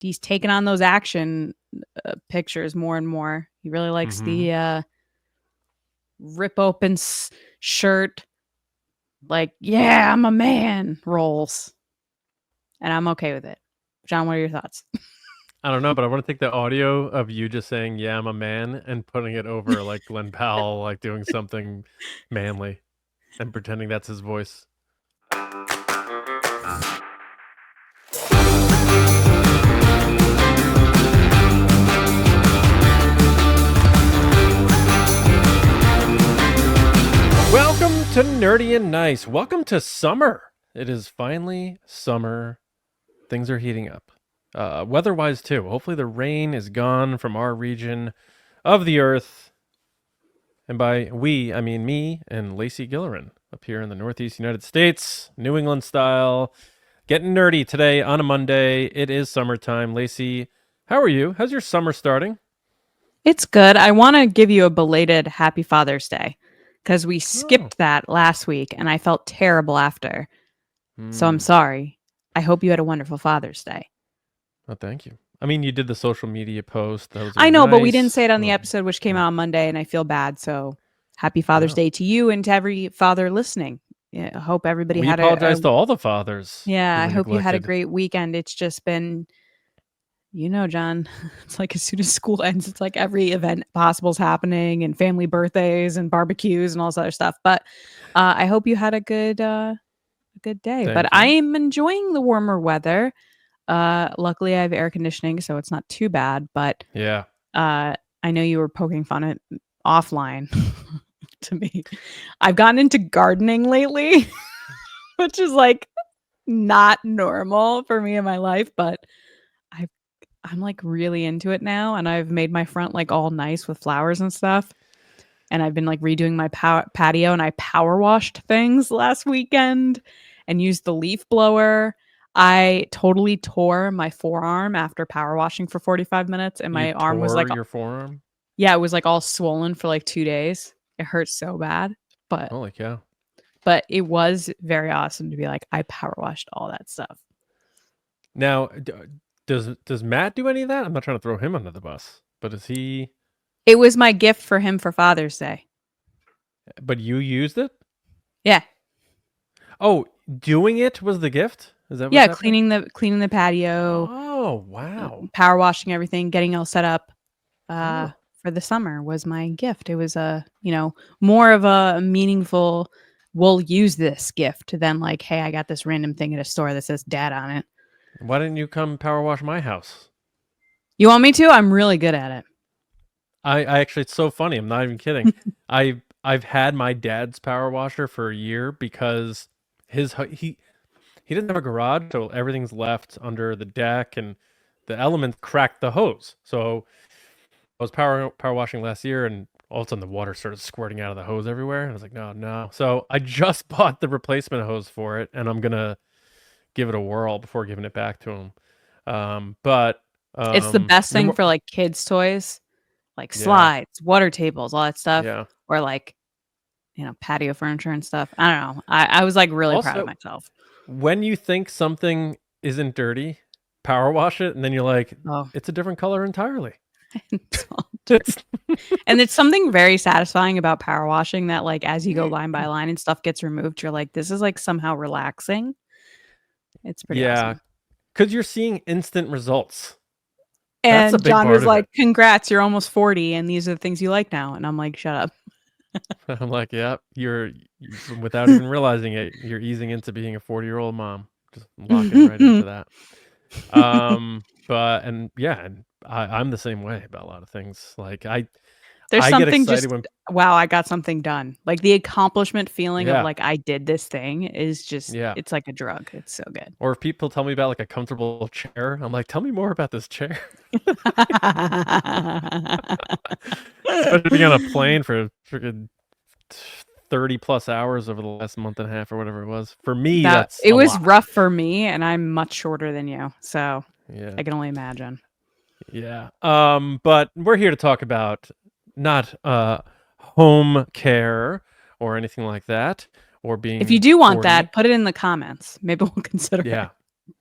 he's taking on those action pictures more and more. He really likes the rip open shirt, like, yeah, I'm a man roles. And I'm okay with it. John, what are your thoughts? I don't know, but I want to take the audio of you just saying, yeah, I'm a man, and putting it over like Glenn Powell, like doing something manly and pretending that's his voice. Welcome to Nerdy and Nice. Welcome to summer. It is finally summer. Things are heating up. Weather-wise too. Hopefully the rain is gone from our region of the earth. And by we, I mean me and Lacey Gilleran up here in the Northeast United States, New England style. Getting nerdy today on a Monday. It is summertime. Lacey, how are you? How's your summer starting? It's good. I want to give you a belated Happy Father's Day because we skipped that last week and I felt terrible after. So I'm sorry. I hope you had a wonderful Father's Day. Oh, thank you. I mean, you did the social media post. That was I know, nice. but we didn't say it on the episode, which came out on Monday, and I feel bad. So happy Father's Day to you and to every father listening. Yeah, I hope everybody had apologize to all the fathers. Yeah, I hope you had a great weekend. It's just been, John, it's like as soon as school ends, it's like every event possible is happening and family birthdays and barbecues and all this other stuff. But I hope you had a good day. But I am enjoying the warmer weather. Luckily, I have air conditioning, so it's not too bad. But yeah, I know you were poking fun at offline to me. I've gotten into gardening lately, which is like not normal for me in my life, but I'm like really into it now, and I've made my front like all nice with flowers and stuff. And I've been like redoing my patio, and I power washed things last weekend and used the leaf blower. I totally tore my forearm after power washing for 45 minutes, and my arm was like your forearm. Yeah, it was like all swollen for like 2 days. It hurt so bad, but holy cow! But it was very awesome to be like, I power washed all that stuff. Now, does Matt do any of that? I'm not trying to throw him under the bus, but is he? It was my gift for him for Father's Day. But you used it? Yeah. Oh, doing it was the gift? Is that yeah, cleaning the patio. Oh, wow. Power washing everything, getting all set up for the summer was my gift. It was more of a meaningful, we'll use this gift than like, hey, I got this random thing at a store that says dad on it. Why didn't you come power wash my house? You want me to? I'm really good at it. I actually, it's so funny. I'm not even kidding. I've had my dad's power washer for a year because he doesn't have a garage, so everything's left under the deck, and the elements cracked the hose. So I was power washing last year, and all of a sudden the water started squirting out of the hose everywhere. And I was like, no. So I just bought the replacement hose for it, and I'm gonna give it a whirl before giving it back to him. But it's the best thing for like kids' toys, like slides, water tables, all that stuff. Yeah. Or like, patio furniture and stuff. I don't know. I was like really proud of myself. When you think something isn't dirty, power wash it, and then you're like, it's a different color entirely. And it's something very satisfying about power washing that like as you go line by line and stuff gets removed, you're like, this is like somehow relaxing. It's pretty awesome. Because you're seeing instant results. And John was like, congrats, you're almost 40 and these are the things you like now. And I'm like, shut up. I'm like, yeah, you're without even realizing it, you're easing into being a 40-year-old mom. Just locking right into that. I'm the same way about a lot of things. Like there's something get excited wow, I got something done. Like the accomplishment feeling of like I did this thing is just it's like a drug. It's so good. Or if people tell me about like a comfortable chair, I'm like, tell me more about this chair. Especially being on a plane for freaking 30 plus hours over the last month and a half or whatever it was. For me, it was rough for me, and I'm much shorter than you, so I can only imagine. Yeah. But we're here to talk about not home care or anything like that, or being. If you do want that, put it in the comments. Maybe we'll consider it.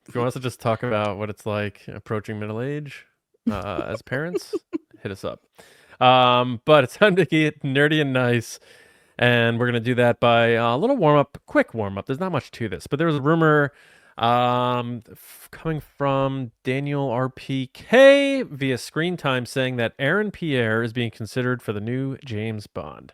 If you want us to just talk about what it's like approaching middle age as parents, hit us up. But it's time to get nerdy and nice. And we're going to do that by a little warm-up, quick warm-up. There's not much to this, but there was a rumor coming from Daniel RPK via Screen Time saying that Aaron Pierre is being considered for the new James Bond.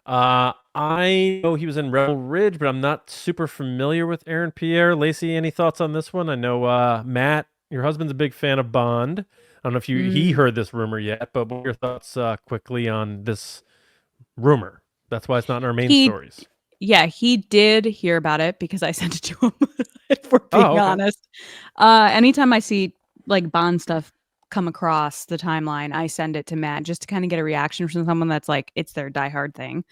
I know he was in Rebel Ridge, but I'm not super familiar with Aaron Pierre. Lacey, any thoughts on this one? I know Matt, your husband's a big fan of Bond. I don't know if he heard this rumor yet, but what are your thoughts quickly on this rumor? That's why it's not in our main stories. Yeah, he did hear about it because I sent it to him, if we're being honest. Anytime I see like Bond stuff come across the timeline, I send it to Matt just to kind of get a reaction from someone that's like, it's their diehard thing.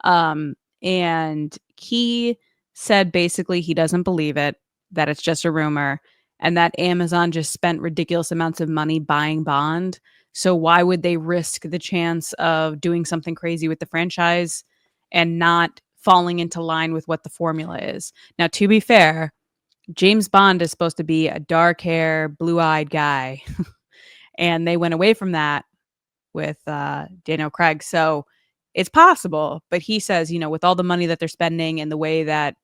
And he said basically he doesn't believe it, that it's just a rumor, and that Amazon just spent ridiculous amounts of money buying Bond. So why would they risk the chance of doing something crazy with the franchise and not falling into line with what the formula is? Now, to be fair, James Bond is supposed to be a dark hair, blue-eyed guy. And they went away from that with Daniel Craig. So it's possible. But he says, with all the money that they're spending and the way that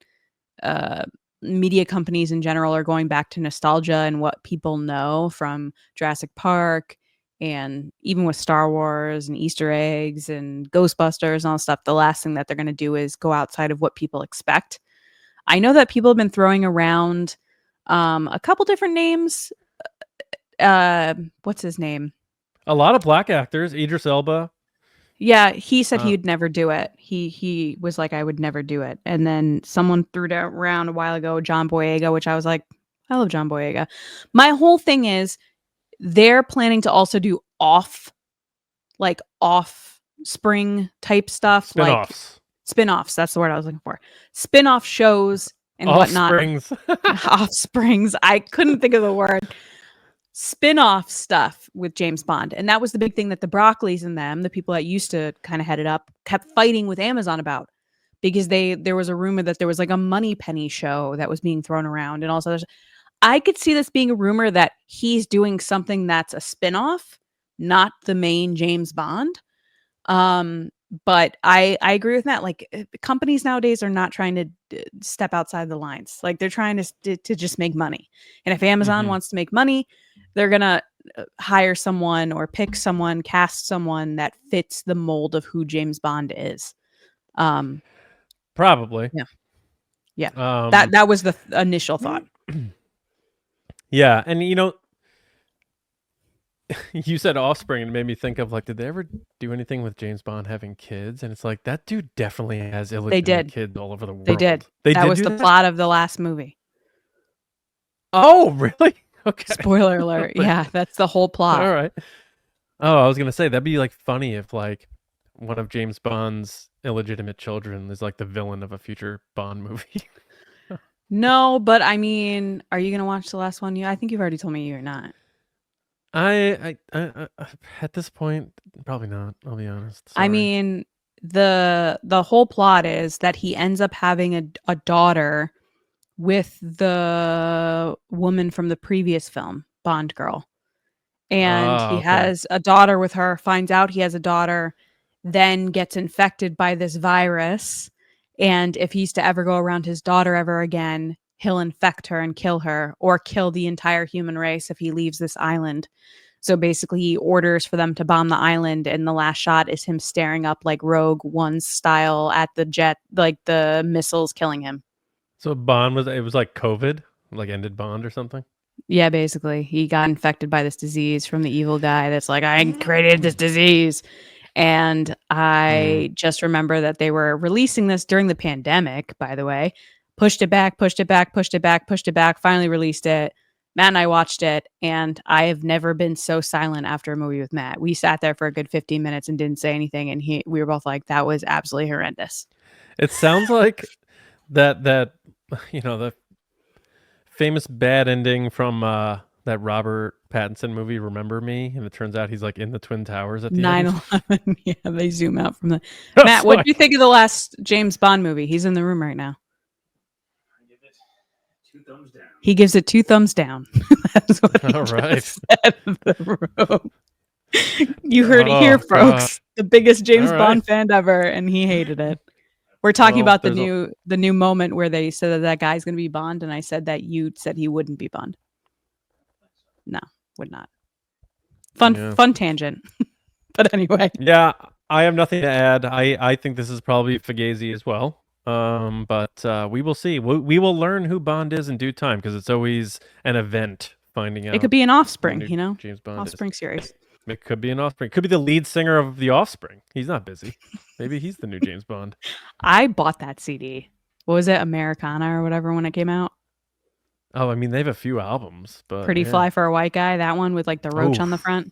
media companies in general are going back to nostalgia and what people know from Jurassic Park, and even with Star Wars and Easter eggs and Ghostbusters and all that stuff, the last thing that they're going to do is go outside of what people expect. I know that people have been throwing around a couple different names. What's his name? A lot of black actors, Idris Elba. Yeah, he said he'd never do it. He was like, I would never do it. And then someone threw it around a while ago, John Boyega, which I was like, I love John Boyega. My whole thing is they're planning to also do offspring type stuff. Spin-offs. Spin-offs. That's the word I was looking for. Spin-off shows and whatnot. Offsprings. I couldn't think of the word. Spin-off stuff with James Bond. And that was the big thing that the Broccoli's and them, the people that used to kind of head it up, kept fighting with Amazon about. Because there was a rumor that there was like a Moneypenny show that was being thrown around and also I could see this being a rumor that he's doing something that's a spin-off, not the main James Bond. But I agree with Matt. Like, companies nowadays are not trying to step outside the lines. Like, they're trying to just make money. And if Amazon wants to make money, they're gonna hire someone or pick someone, cast someone that fits the mold of who James Bond is. Probably. Yeah. That was the initial thought. Yeah, and you said offspring, and it made me think of like, did they ever do anything with James Bond having kids? And it's like, that dude definitely has illegitimate kids all over the world. They did. That was the plot of the last movie. Oh, really? Okay. Spoiler alert. Yeah, that's the whole plot. All right. Oh, I was gonna say that'd be like funny if like one of James Bond's illegitimate children is like the villain of a future Bond movie. No, but I mean, are you gonna watch the last one? I think you've already told me you're not. I at this point, probably not. I'll be honest. Sorry. I mean, the whole plot is that he ends up having a daughter with the woman from the previous film, Bond Girl, and he has a daughter with her. Finds out he has a daughter, then gets infected by this virus. And if he's to ever go around his daughter ever again, he'll infect her and kill her, or kill the entire human race if he leaves this island. So basically, he orders for them to bomb the island, and the last shot is him staring up like Rogue One style at the jet, like the missiles killing him. So Bond was like COVID, like ended Bond or something? Yeah, basically. He got infected by this disease from the evil guy that's like, I created this disease. And I just remember that they were releasing this during the pandemic, by the way. Pushed it back, finally released it. Matt and I watched it, and I have never been so silent after a movie with Matt. We sat there for a good 15 minutes and didn't say anything, and we were both like, that was absolutely horrendous. It sounds like that the famous bad ending from that Robert Pattinson movie, Remember Me, and it turns out he's like in the Twin Towers at the 9/11. Yeah, they zoom out from the Matt, what do you think of the last James Bond movie? He's in the room right now. I give it He gives it 2 thumbs down. That's what he All right. just said in the room. You heard it here, folks. The biggest James Bond fan ever, and he hated it. We're talking about the new moment where they said that guy's going to be Bond, and I said that you said he wouldn't be Bond. No, would not. Fun tangent. But anyway. Yeah, I have nothing to add. I think this is probably Fugazi as well. But we will see. We will learn who Bond is in due time, because it's always an event finding out. It could be an Offspring, you know? James Bond Offspring series. It could be an Offspring. Could be the lead singer of the Offspring. He's not busy. Maybe he's the new James Bond. I bought that CD. What was it? Americana or whatever when it came out? Oh, I mean, they have a few albums, but Pretty Fly for a White Guy, that one with like the roach on the front.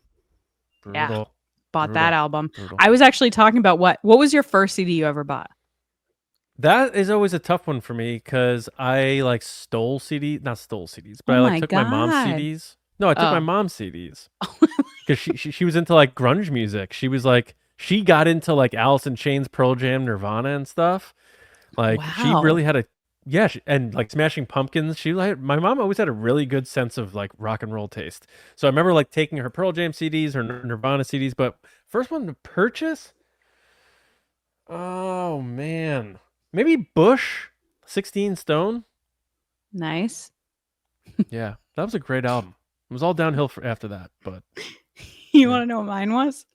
Brutal. Yeah. Bought that album. I was actually talking about what was your first CD you ever bought? That is always a tough one for me, because I like stole CDs, not stole CDs, but I took my mom's CDs. No, I took my mom's CDs because she was into like grunge music. She was like, she got into like Alice in Chains, Pearl Jam, Nirvana, and stuff. Like she really had and like Smashing Pumpkins. My mom always had a really good sense of like rock and roll taste. So I remember like taking her Pearl Jam CDs or Nirvana CDs. But first one to purchase, oh man, maybe Bush, 16 Stone. Nice. Yeah, that was a great album. It was all downhill after that, but you want to know what mine was?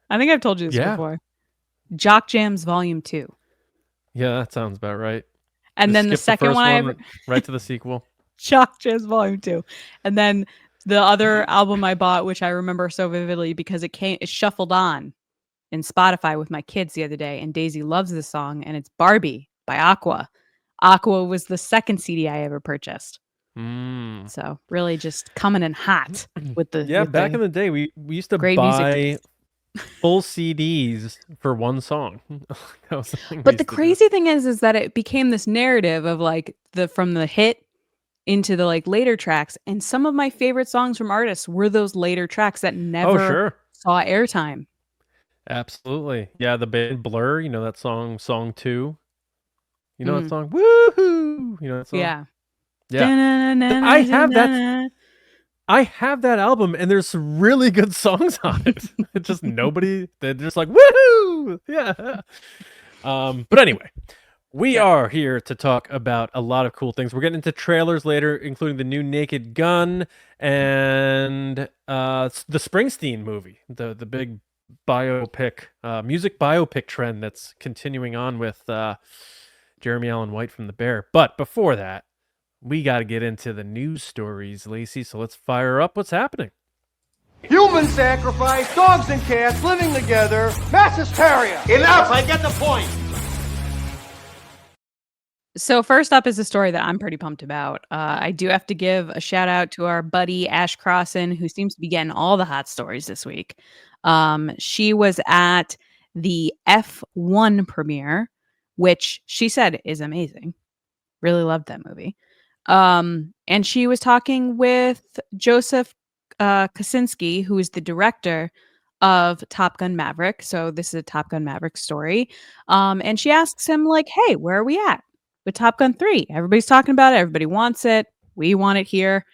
I think I've told you this before. Jock Jams Volume 2. Yeah, that sounds about right. And then the second one, right to the sequel. Jock Jams Volume 2. And then the other album I bought, which I remember so vividly because it shuffled on in Spotify with my kids the other day, and Daisy loves this song, and it's Barbie by Aqua. Aqua was the second CD I ever purchased. So really just coming in hot with the back in the day we used to buy full CDs for one song. But the crazy thing is that it became this narrative of like from the hit into the like later tracks, and some of my favorite songs from artists were those later tracks that never saw airtime. Absolutely. Yeah, the band Blur, you know that song 2. You know that song? Woohoo! You know that song? Yeah. I have that album, and there's some really good songs on it. It's just they're just like, woohoo! Yeah. But anyway, we are here to talk about a lot of cool things. We're getting into trailers later, including the new Naked Gun and the Springsteen movie, the big biopic, music biopic trend that's continuing on with Jeremy Allen White from The Bear. But before that, we got to get into the news stories, Lacey. So let's fire up what's happening. Human sacrifice, dogs and cats living together, mass hysteria. Enough, I get the point. So first up is a story that I'm pretty pumped about. I do have to give a shout out to our buddy Ash Crossan, who seems to be getting all the hot stories this week. She was at the F1 premiere, which she said is amazing. Really loved that movie. And she was talking with Joseph Kosinski, who is the director of Top Gun Maverick. So this is a Top Gun Maverick story. And she asks him like, hey, where are we at with Top Gun 3? Everybody's talking about it. Everybody wants it. We want it here.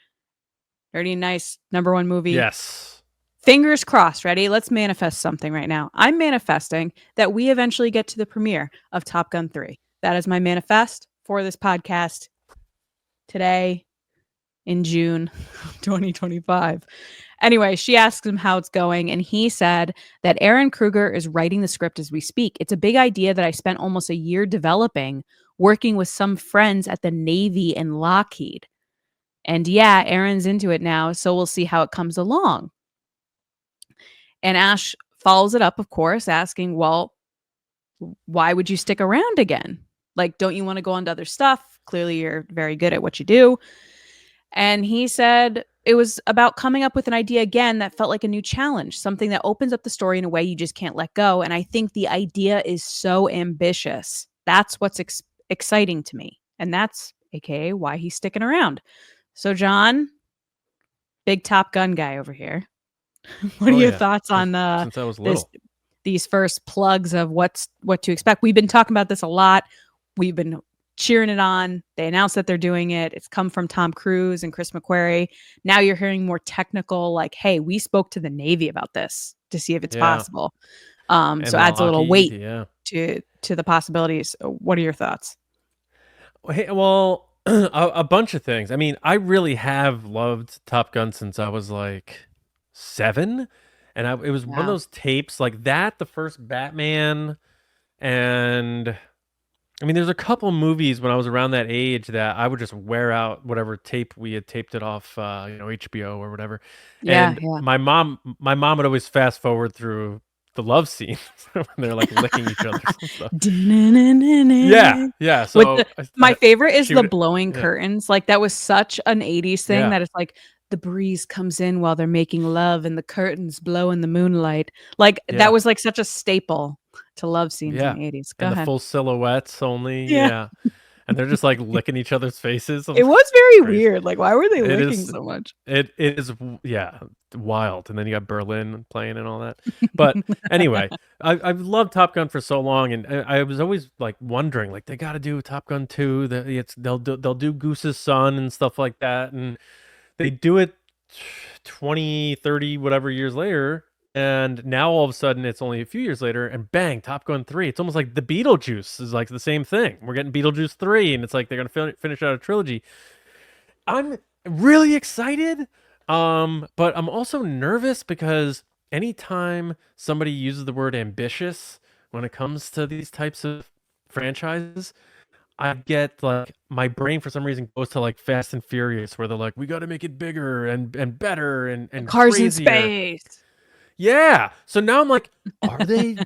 Dirty nice #1 movie. Yes. Fingers crossed. Ready? Let's manifest something right now. I'm manifesting that we eventually get to the premiere of Top Gun 3. That is my manifest for this podcast today in June 2025. Anyway, she asks him how it's going, and he said that Aaron Kruger is writing the script as we speak. It's a big idea that I spent almost a year developing, working with some friends at the Navy and Lockheed. And yeah, Aaron's into it now, so we'll see how it comes along. And Ash follows it up, of course, asking, well, why would you stick around again? Like, don't you want to go on to other stuff? Clearly, you're very good at what you do. And he said it was about coming up with an idea again that felt like a new challenge, something that opens up the story in a way you just can't let go. And I think the idea is so ambitious. That's what's exciting to me. And that's AKA why he's sticking around. So, John, big Top Gun guy over here. What are your thoughts on since I was little. These first plugs of what to expect? We've been talking about this a lot. We've been cheering it on. They announced that they're doing it. It's come from Tom Cruise and Chris McQuarrie. Now you're hearing more technical, like, hey, we spoke to the Navy about this to see if it's possible. And so adds a little weight yeah. to the possibilities. What are your thoughts? Hey, well, a bunch of things. I mean, I really have loved Top Gun since I was like 7, and it was one of those tapes like that, the first Batman, and I mean, there's a couple movies when I was around that age that I would just wear out whatever tape we had taped it off, HBO or whatever. And my mom would always fast forward through the love scenes when they're like licking each other and stuff. Yeah. So my favorite is the blowing curtains. Like that was such an 80s thing that it's like the breeze comes in while they're making love and the curtains blow in the moonlight. Like that was like such a staple to love scenes in the 80s. Go and ahead. the full silhouettes only. Yeah. And they're just like licking each other's faces. It was very weird. Like, why were they licking so much? It is, wild. And then you got Berlin playing and all that. But anyway, I've loved Top Gun for so long, and I was always like wondering, like, they got to do Top Gun 2. They'll do Goose's son and stuff like that, and they do it 20, 30, whatever years later. And now all of a sudden it's only a few years later and bang, Top Gun 3. It's almost like the Beetlejuice is like the same thing. We're getting Beetlejuice 3 and it's like they're going to finish out a trilogy. I'm really excited, but I'm also nervous because anytime somebody uses the word ambitious when it comes to these types of franchises, I get like my brain for some reason goes to like Fast and Furious where they're like, we got to make it bigger and better and cars crazier. In space. Yeah. So now I'm like, are they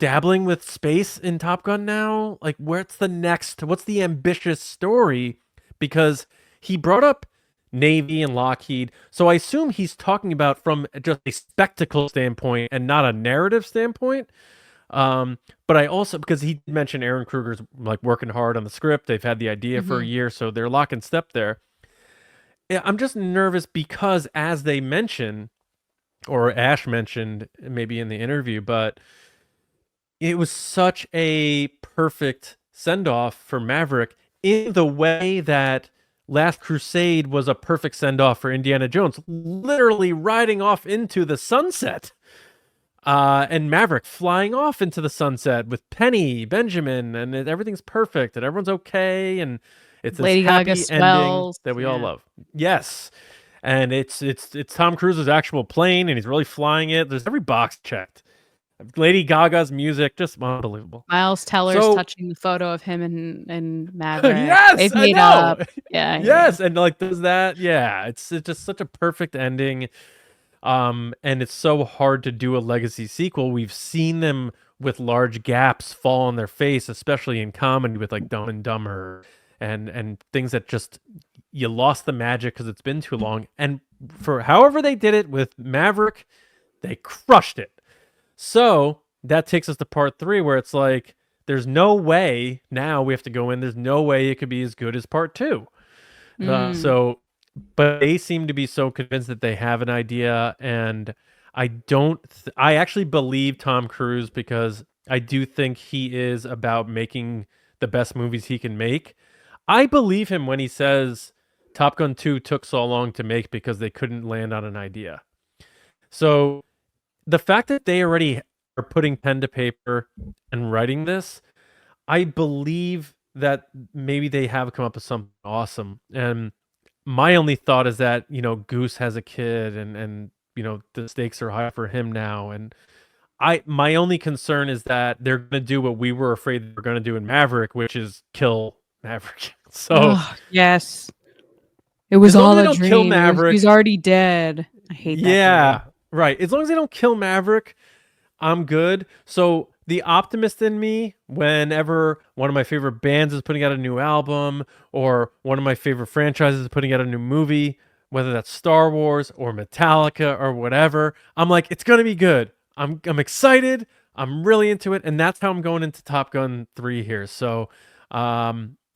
dabbling with space in Top Gun now? Like, what's the ambitious story? Because he brought up Navy and Lockheed. So I assume he's talking about from just a spectacle standpoint and not a narrative standpoint. But I also, because he mentioned Aaron Kruger's like working hard on the script. They've had the idea for a year, so they're lock and step there. Yeah, I'm just nervous because as they mention, or Ash mentioned maybe in the interview, but it was such a perfect send-off for Maverick in the way that Last Crusade was a perfect send-off for Indiana Jones, literally riding off into the sunset. And Maverick flying off into the sunset with Penny, Benjamin, and everything's perfect and everyone's okay. And it's this Lady happy Gaga ending that we all love. Yes. And it's Tom Cruise's actual plane, and he's really flying it. There's every box checked. Lady Gaga's music, just unbelievable. Miles Teller's touching the photo of him and Maverick. Yes, they've made up. Yeah. Yes, and like does that. Yeah, it's just such a perfect ending. And it's so hard to do a legacy sequel. We've seen them with large gaps fall on their face, especially in comedy with like Dumb and Dumber and things that just you lost the magic because it's been too long. And for however they did it with Maverick, they crushed it. So that takes us to part 3, where it's like, there's no way now we have to go in. There's no way it could be as good as part 2. But they seem to be so convinced that they have an idea. And I actually believe Tom Cruise because I do think he is about making the best movies he can make. I believe him when he says Top Gun 2 took so long to make because they couldn't land on an idea. So the fact that they already are putting pen to paper and writing this, I believe that maybe they have come up with something awesome. And my only thought is that, Goose has a kid and the stakes are high for him now. And my only concern is that they're going to do what we were afraid they were going to do in Maverick, which is kill Maverick. So yes, it was all a dream. Kill Maverick, he's already dead. I hate that. Yeah, right. As long as they don't kill Maverick, I'm good. So the optimist in me, whenever one of my favorite bands is putting out a new album or one of my favorite franchises is putting out a new movie, whether that's Star Wars or Metallica or whatever, I'm like, it's going to be good. I'm excited. I'm really into it. And that's how I'm going into Top Gun 3 here. So,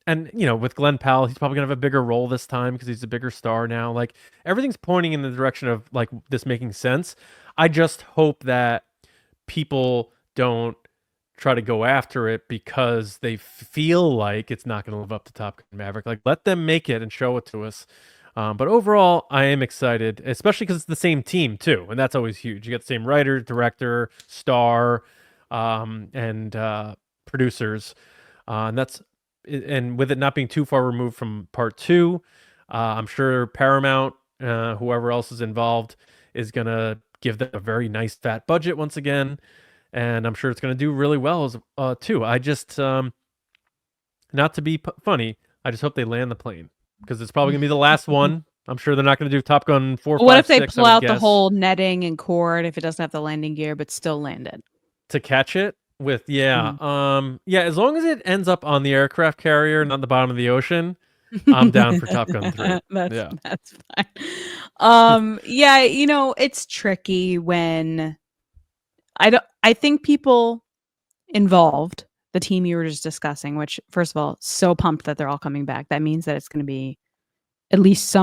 and, with Glenn Powell, he's probably going to have a bigger role this time because he's a bigger star now. Like, everything's pointing in the direction of, like, this making sense. I just hope that people don't try to go after it because they feel like it's not going to live up to Top Gun Maverick. Like, let them make it and show it to us. But overall, I am excited, especially because it's the same team too, and that's always huge. You get the same writer, director, star, and producers, and with it not being too far removed from part 2, I'm sure Paramount, whoever else is involved, is gonna give them a very nice fat budget once again, and I'm sure it's gonna do really well as too. I just not to be funny, I just hope they land the plane because it's probably gonna be the last one. I'm sure they're not gonna do Top Gun 4, What 5, if they 6, I pull would out the guess, whole netting and cord if it doesn't have the landing gear but still land it? to catch it with yeah, Mm. yeah. As long as it ends up on the aircraft carrier, not the bottom of the ocean, I'm down for Top Gun 3. Yeah. That's fine. Yeah, you know, it's tricky when I think people involved, the team you were just discussing, which first of all, so pumped that they're all coming back. That means that it's going to be at least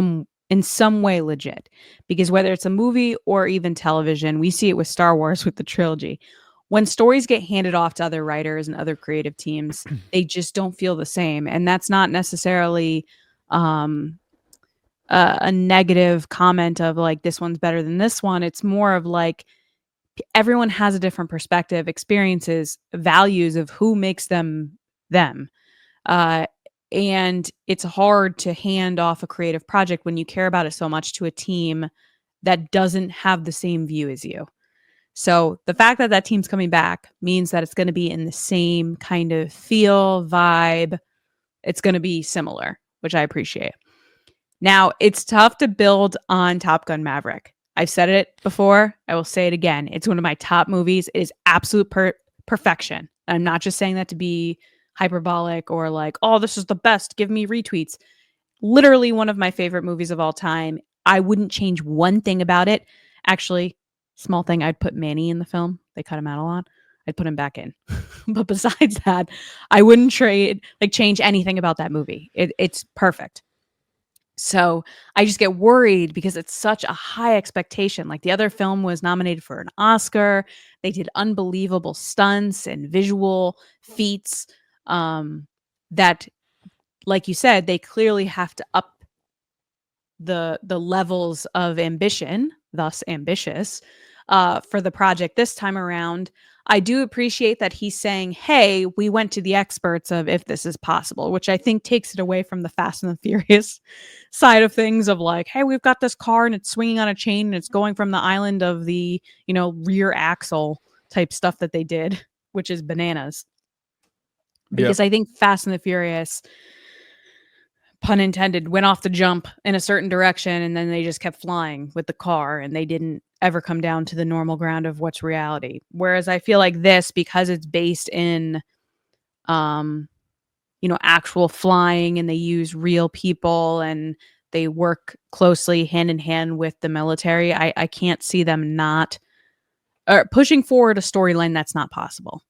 in some way legit. Because whether it's a movie or even television, we see it with Star Wars with the trilogy. When stories get handed off to other writers and other creative teams, they just don't feel the same. And that's not necessarily a negative comment of like, this one's better than this one. It's more of like, everyone has a different perspective, experiences, values of who makes them them. And it's hard to hand off a creative project when you care about it so much to a team that doesn't have the same view as you. So the fact that that team's coming back means that it's going to be in the same kind of feel, vibe. It's going to be similar, which I appreciate. Now, it's tough to build on Top Gun Maverick. I've said it before. I will say it again. It's one of my top movies. It is absolute perfection. I'm not just saying that to be hyperbolic or like, oh, this is the best, give me retweets. Literally one of my favorite movies of all time. I wouldn't change one thing about it. Actually, small thing, I'd put Manny in the film. They cut him out a lot. I'd put him back in. But besides that, I wouldn't change anything about that movie. It's perfect. So I just get worried because it's such a high expectation. Like the other film was nominated for an Oscar. They did unbelievable stunts and visual feats that, like you said, they clearly have to up the levels of ambition, thus ambitious, for the project this time around. I do appreciate that he's saying, hey, we went to the experts of if this is possible, which I think takes it away from the Fast and the Furious side of things of like, hey, we've got this car and it's swinging on a chain and it's going from the island of the, rear axle type stuff that they did, which is bananas. Because I think Fast and the Furious, pun intended, went off the jump in a certain direction and then they just kept flying with the car and they didn't ever come down to the normal ground of what's reality. Whereas I feel like this, because it's based in actual flying and they use real people and they work closely hand in hand with the military, I can't see them not pushing forward a storyline that's not possible.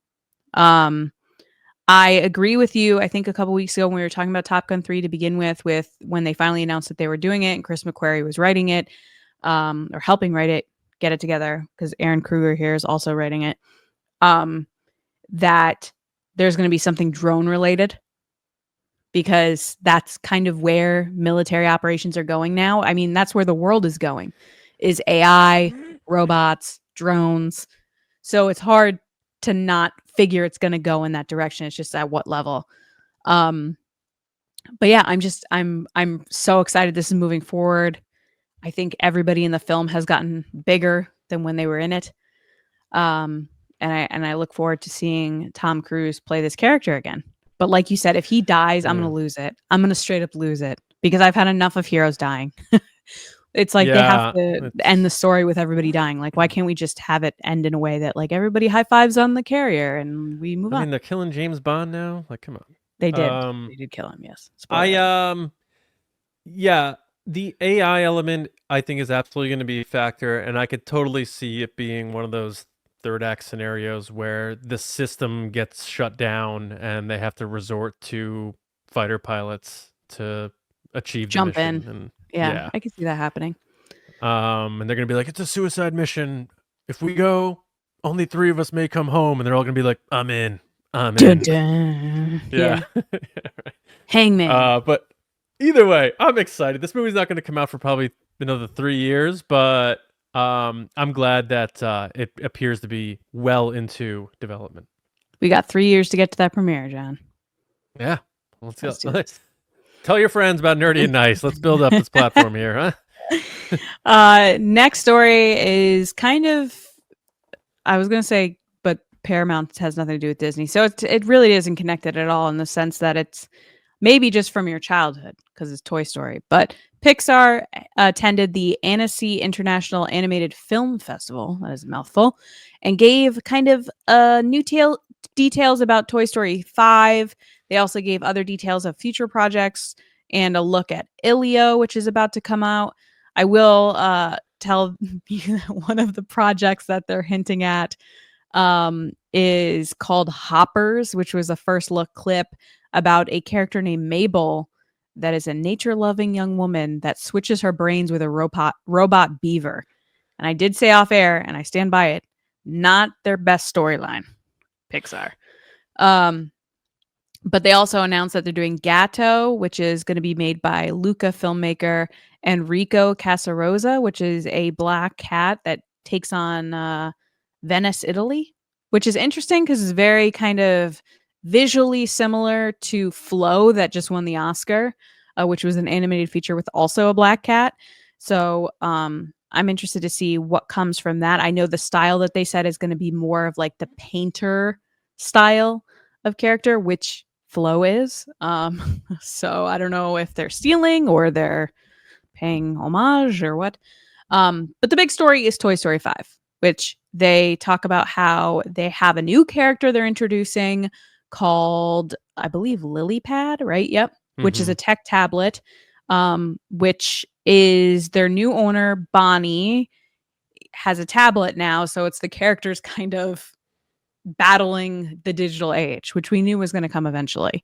I agree with you. I think a couple weeks ago when we were talking about Top Gun 3 to begin with when they finally announced that they were doing it and Chris McQuarrie was writing it, or helping write it, get it together, because Aaron Kruger here is also writing it, that there's going to be something drone related, because that's kind of where military operations are going now. I mean, that's where the world is going, is AI, robots, drones. So it's hard to not figure it's going to go in that direction. It's just at what level. But yeah, I'm so excited this is moving forward. I think everybody in the film has gotten bigger than when they were in it. And I look forward to seeing Tom Cruise play this character again. But like you said, if he dies, I'm going to lose it. I'm going to straight up lose it because I've had enough of heroes dying. It's like they have to end the story with everybody dying. Like, why can't we just have it end in a way that like everybody high fives on the carrier and we move on? I mean, they're killing James Bond now. Like, come on. They did. They did kill him. Yes. Yeah, the AI element I think is absolutely going to be a factor, and I could totally see it being one of those third act scenarios where the system gets shut down and they have to resort to fighter pilots to achieve jump the mission. in. And yeah, I can see that happening. And they're going to be like, it's a suicide mission. If we go, only 3 of us may come home, and they're all gonna be like, I'm in. I'm Dun, in. dun. Yeah. Hangman. But either way, I'm excited. This movie's not going to come out for probably another 3 years, but I'm glad that it appears to be well into development. We got 3 years to get to that premiere, John. Yeah. Let's do go. this. Tell your friends about Nerdy and Nice. Let's build up this platform here, huh? Next story is kind of, I was going to say, but Paramount has nothing to do with Disney. So it really isn't connected at all in the sense that it's maybe just from your childhood because it's Toy Story. But Pixar attended the Annecy International Animated Film Festival, that is a mouthful, and gave kind of new details about Toy Story 5. They also gave other details of future projects and a look at Ilio, which is about to come out. I will tell you that one of the projects that they're hinting at is called Hoppers, which was a first look clip about a character named Mabel that is a nature-loving young woman that switches her brains with a robot beaver. And I did say off air, and I stand by it, not their best storyline, Pixar. But they also announced that they're doing Gatto, which is going to be made by Luca filmmaker Enrico Casarosa, which is a black cat that takes on Venice, Italy, which is interesting because it's very kind of visually similar to Flow that just won the Oscar, which was an animated feature with also a black cat. So I'm interested to see what comes from that. I know the style that they said is going to be more of like the painter style of character, which Flow is. So I don't know if they're stealing or they're paying homage or what. But the big story is Toy Story 5, which they talk about how they have a new character they're introducing called, I believe, LilyPad, right? Yep. Mm-hmm. Which is a tech tablet, which is their new owner, Bonnie, has a tablet now. So it's the characters kind of battling the digital age, which we knew was going to come eventually.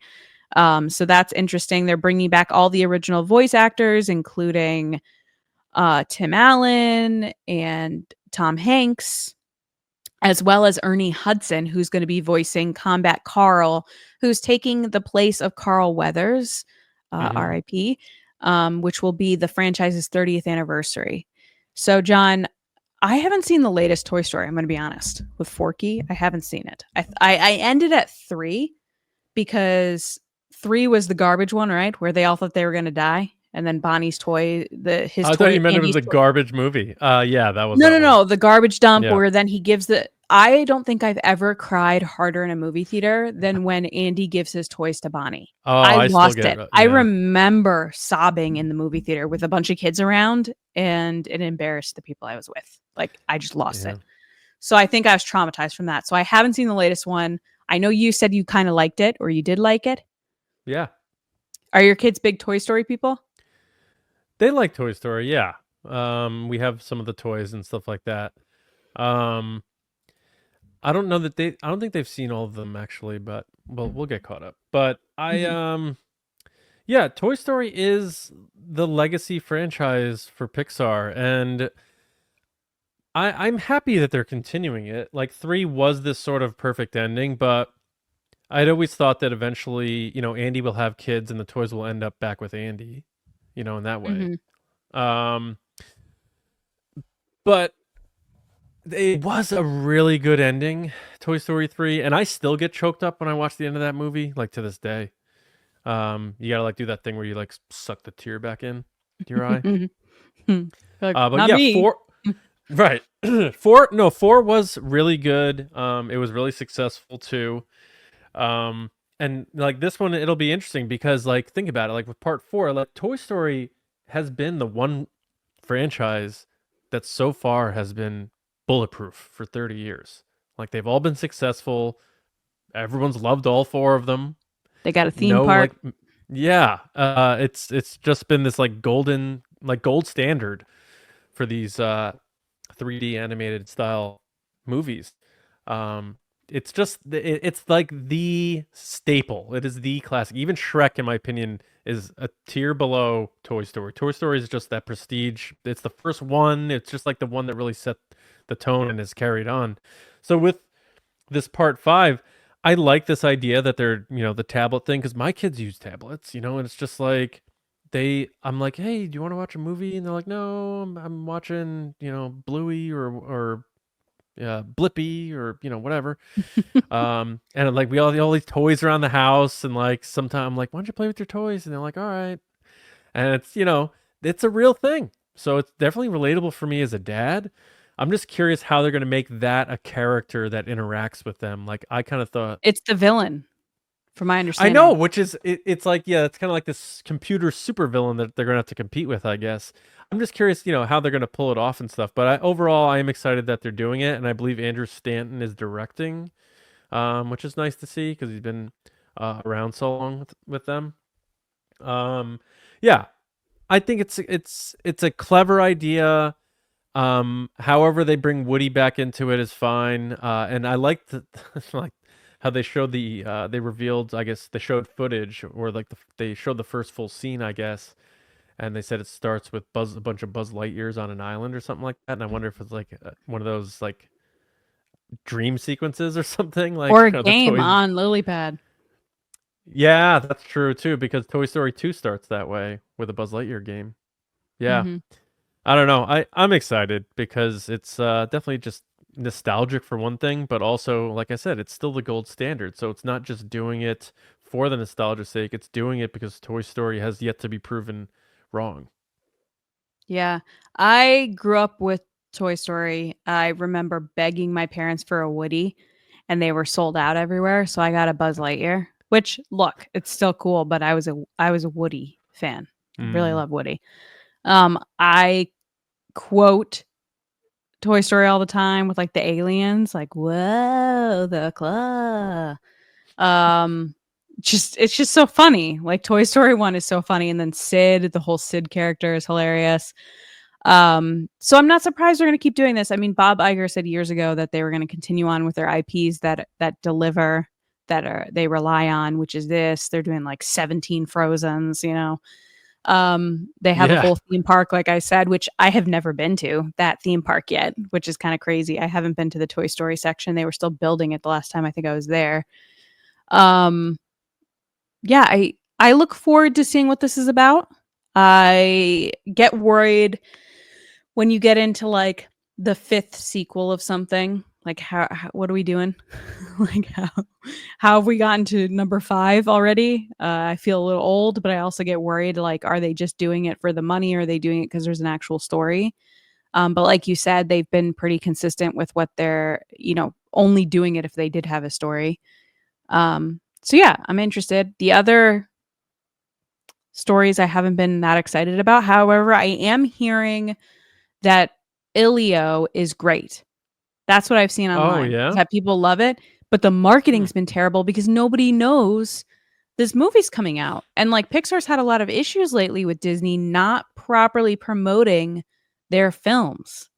So that's interesting. They're bringing back all the original voice actors, including Tim Allen and Tom Hanks, as well as Ernie Hudson, who's going to be voicing Combat Carl, who's taking the place of Carl Weathers, RIP, which will be the franchise's 30th anniversary. So, John, I haven't seen the latest Toy Story. I'm going to be honest with Forky. I haven't seen it. I ended at 3 because 3 was the garbage one, right? Where they all thought they were going to die. And then Bonnie's toy, I thought you meant it was a garbage movie. Yeah, that was no, the garbage dump where then he gives I don't think I've ever cried harder in a movie theater than when Andy gives his toys to Bonnie. Oh, I lost still get it. I remember sobbing in the movie theater with a bunch of kids around, and it embarrassed the people I was with. Like, I just lost it. So I think I was traumatized from that. So I haven't seen the latest one. I know you said you kind of liked it, or you did like it. Yeah. Are your kids big Toy Story people? They like Toy Story, yeah. We have some of the toys and stuff like that. I don't know that I don't think they've seen all of them actually, but we'll get caught up. But yeah, Toy Story is the legacy franchise for Pixar, and I'm happy that they're continuing it. Like 3 was this sort of perfect ending, but I'd always thought that eventually, Andy will have kids and the toys will end up back with Andy, in that way. But it was a really good ending, Toy Story 3, and I still get choked up when I watch the end of that movie, like to this day. You gotta like do that thing where you like suck the tear back in to your eye. Like, but not yeah, me. 4, right? 4 was really good. It was really successful too. And like this one, it'll be interesting because like think about it, like with part 4, like Toy Story has been the one franchise that so far has been bulletproof for 30 years. Like they've all been successful. Everyone's loved all 4 of them. They got a theme park. Like, yeah. It's just been this like gold standard for these 3D animated style movies. it's just it's like the staple. It is the classic. Even Shrek, in my opinion, is a tier below Toy Story. Toy Story is just that prestige. It's the first one. It's just like the one that really set the tone and is carried on. So with this part 5, I like this idea that they're, the tablet thing, because my kids use tablets, and it's just like I'm like, hey, do you want to watch a movie? And they're like, no, I'm watching, Bluey or Blippy or whatever. And like we all these toys around the house, and like sometimes I'm like, why don't you play with your toys? And they're like, all right. And it's it's a real thing, so it's definitely relatable for me as a dad. I'm just curious how they're going to make that a character that interacts with them. Like I kind of thought It's the villain, from my I understanding. know, which is it's like, yeah, it's kind of like this computer supervillain that they're going to have to compete with, I guess. I'm just curious, how they're going to pull it off and stuff. But overall, I am excited that they're doing it, and I believe Andrew Stanton is directing, which is nice to see because he's been around so long with them. Yeah, I think it's a clever idea. However they bring Woody back into it is fine. And I like like how they showed they revealed, I guess they showed footage, or like they showed the first full scene, I guess. And they said it starts with a bunch of Buzz Lightyears on an island or something like that. And I wonder if it's like one of those like dream sequences or something, like, or a game on Lilypad. Yeah, that's true too, because Toy Story 2 starts that way with a Buzz Lightyear game. Yeah. Mm-hmm. I don't know. I'm excited because it's definitely just nostalgic for one thing, but also, like I said, it's still the gold standard. So it's not just doing it for the nostalgia's sake. It's doing it because Toy Story has yet to be proven wrong. Yeah. I grew up with Toy Story. I remember begging my parents for a Woody, and they were sold out everywhere. So I got a Buzz Lightyear, which, look, it's still cool, but I was a Woody fan. I really love Woody. I quote Toy Story all the time with like the aliens, like, whoa, the claw. It's just so funny. Like Toy Story 1 is so funny, and then Sid, the whole Sid character is hilarious. So I'm not surprised they're going to keep doing this. I mean, Bob Iger said years ago that they were going to continue on with their IPs that deliver, they rely on, which is this. They're doing like 17 Frozens, They have a whole theme park, like I said, which I have never been to that theme park yet, which is kind of crazy. I haven't been to the Toy Story section. They were still building it the last time I think I was there. Yeah, I look forward to seeing what this is about. I get worried when you get into like the 5th sequel of something. Like how what are we doing? Like how have we gotten to number 5 already? I feel a little old, but I also get worried. Like, are they just doing it for the money, or are they doing it because there's an actual story? But like you said, they've been pretty consistent with what they're, only doing it if they did have a story. So yeah, I'm interested. The other stories I haven't been that excited about. However, I am hearing that Ilio is great. That's what I've seen online. Oh, yeah? That people love it, but the marketing's been terrible because nobody knows this movie's coming out. And like Pixar's had a lot of issues lately with Disney not properly promoting their films.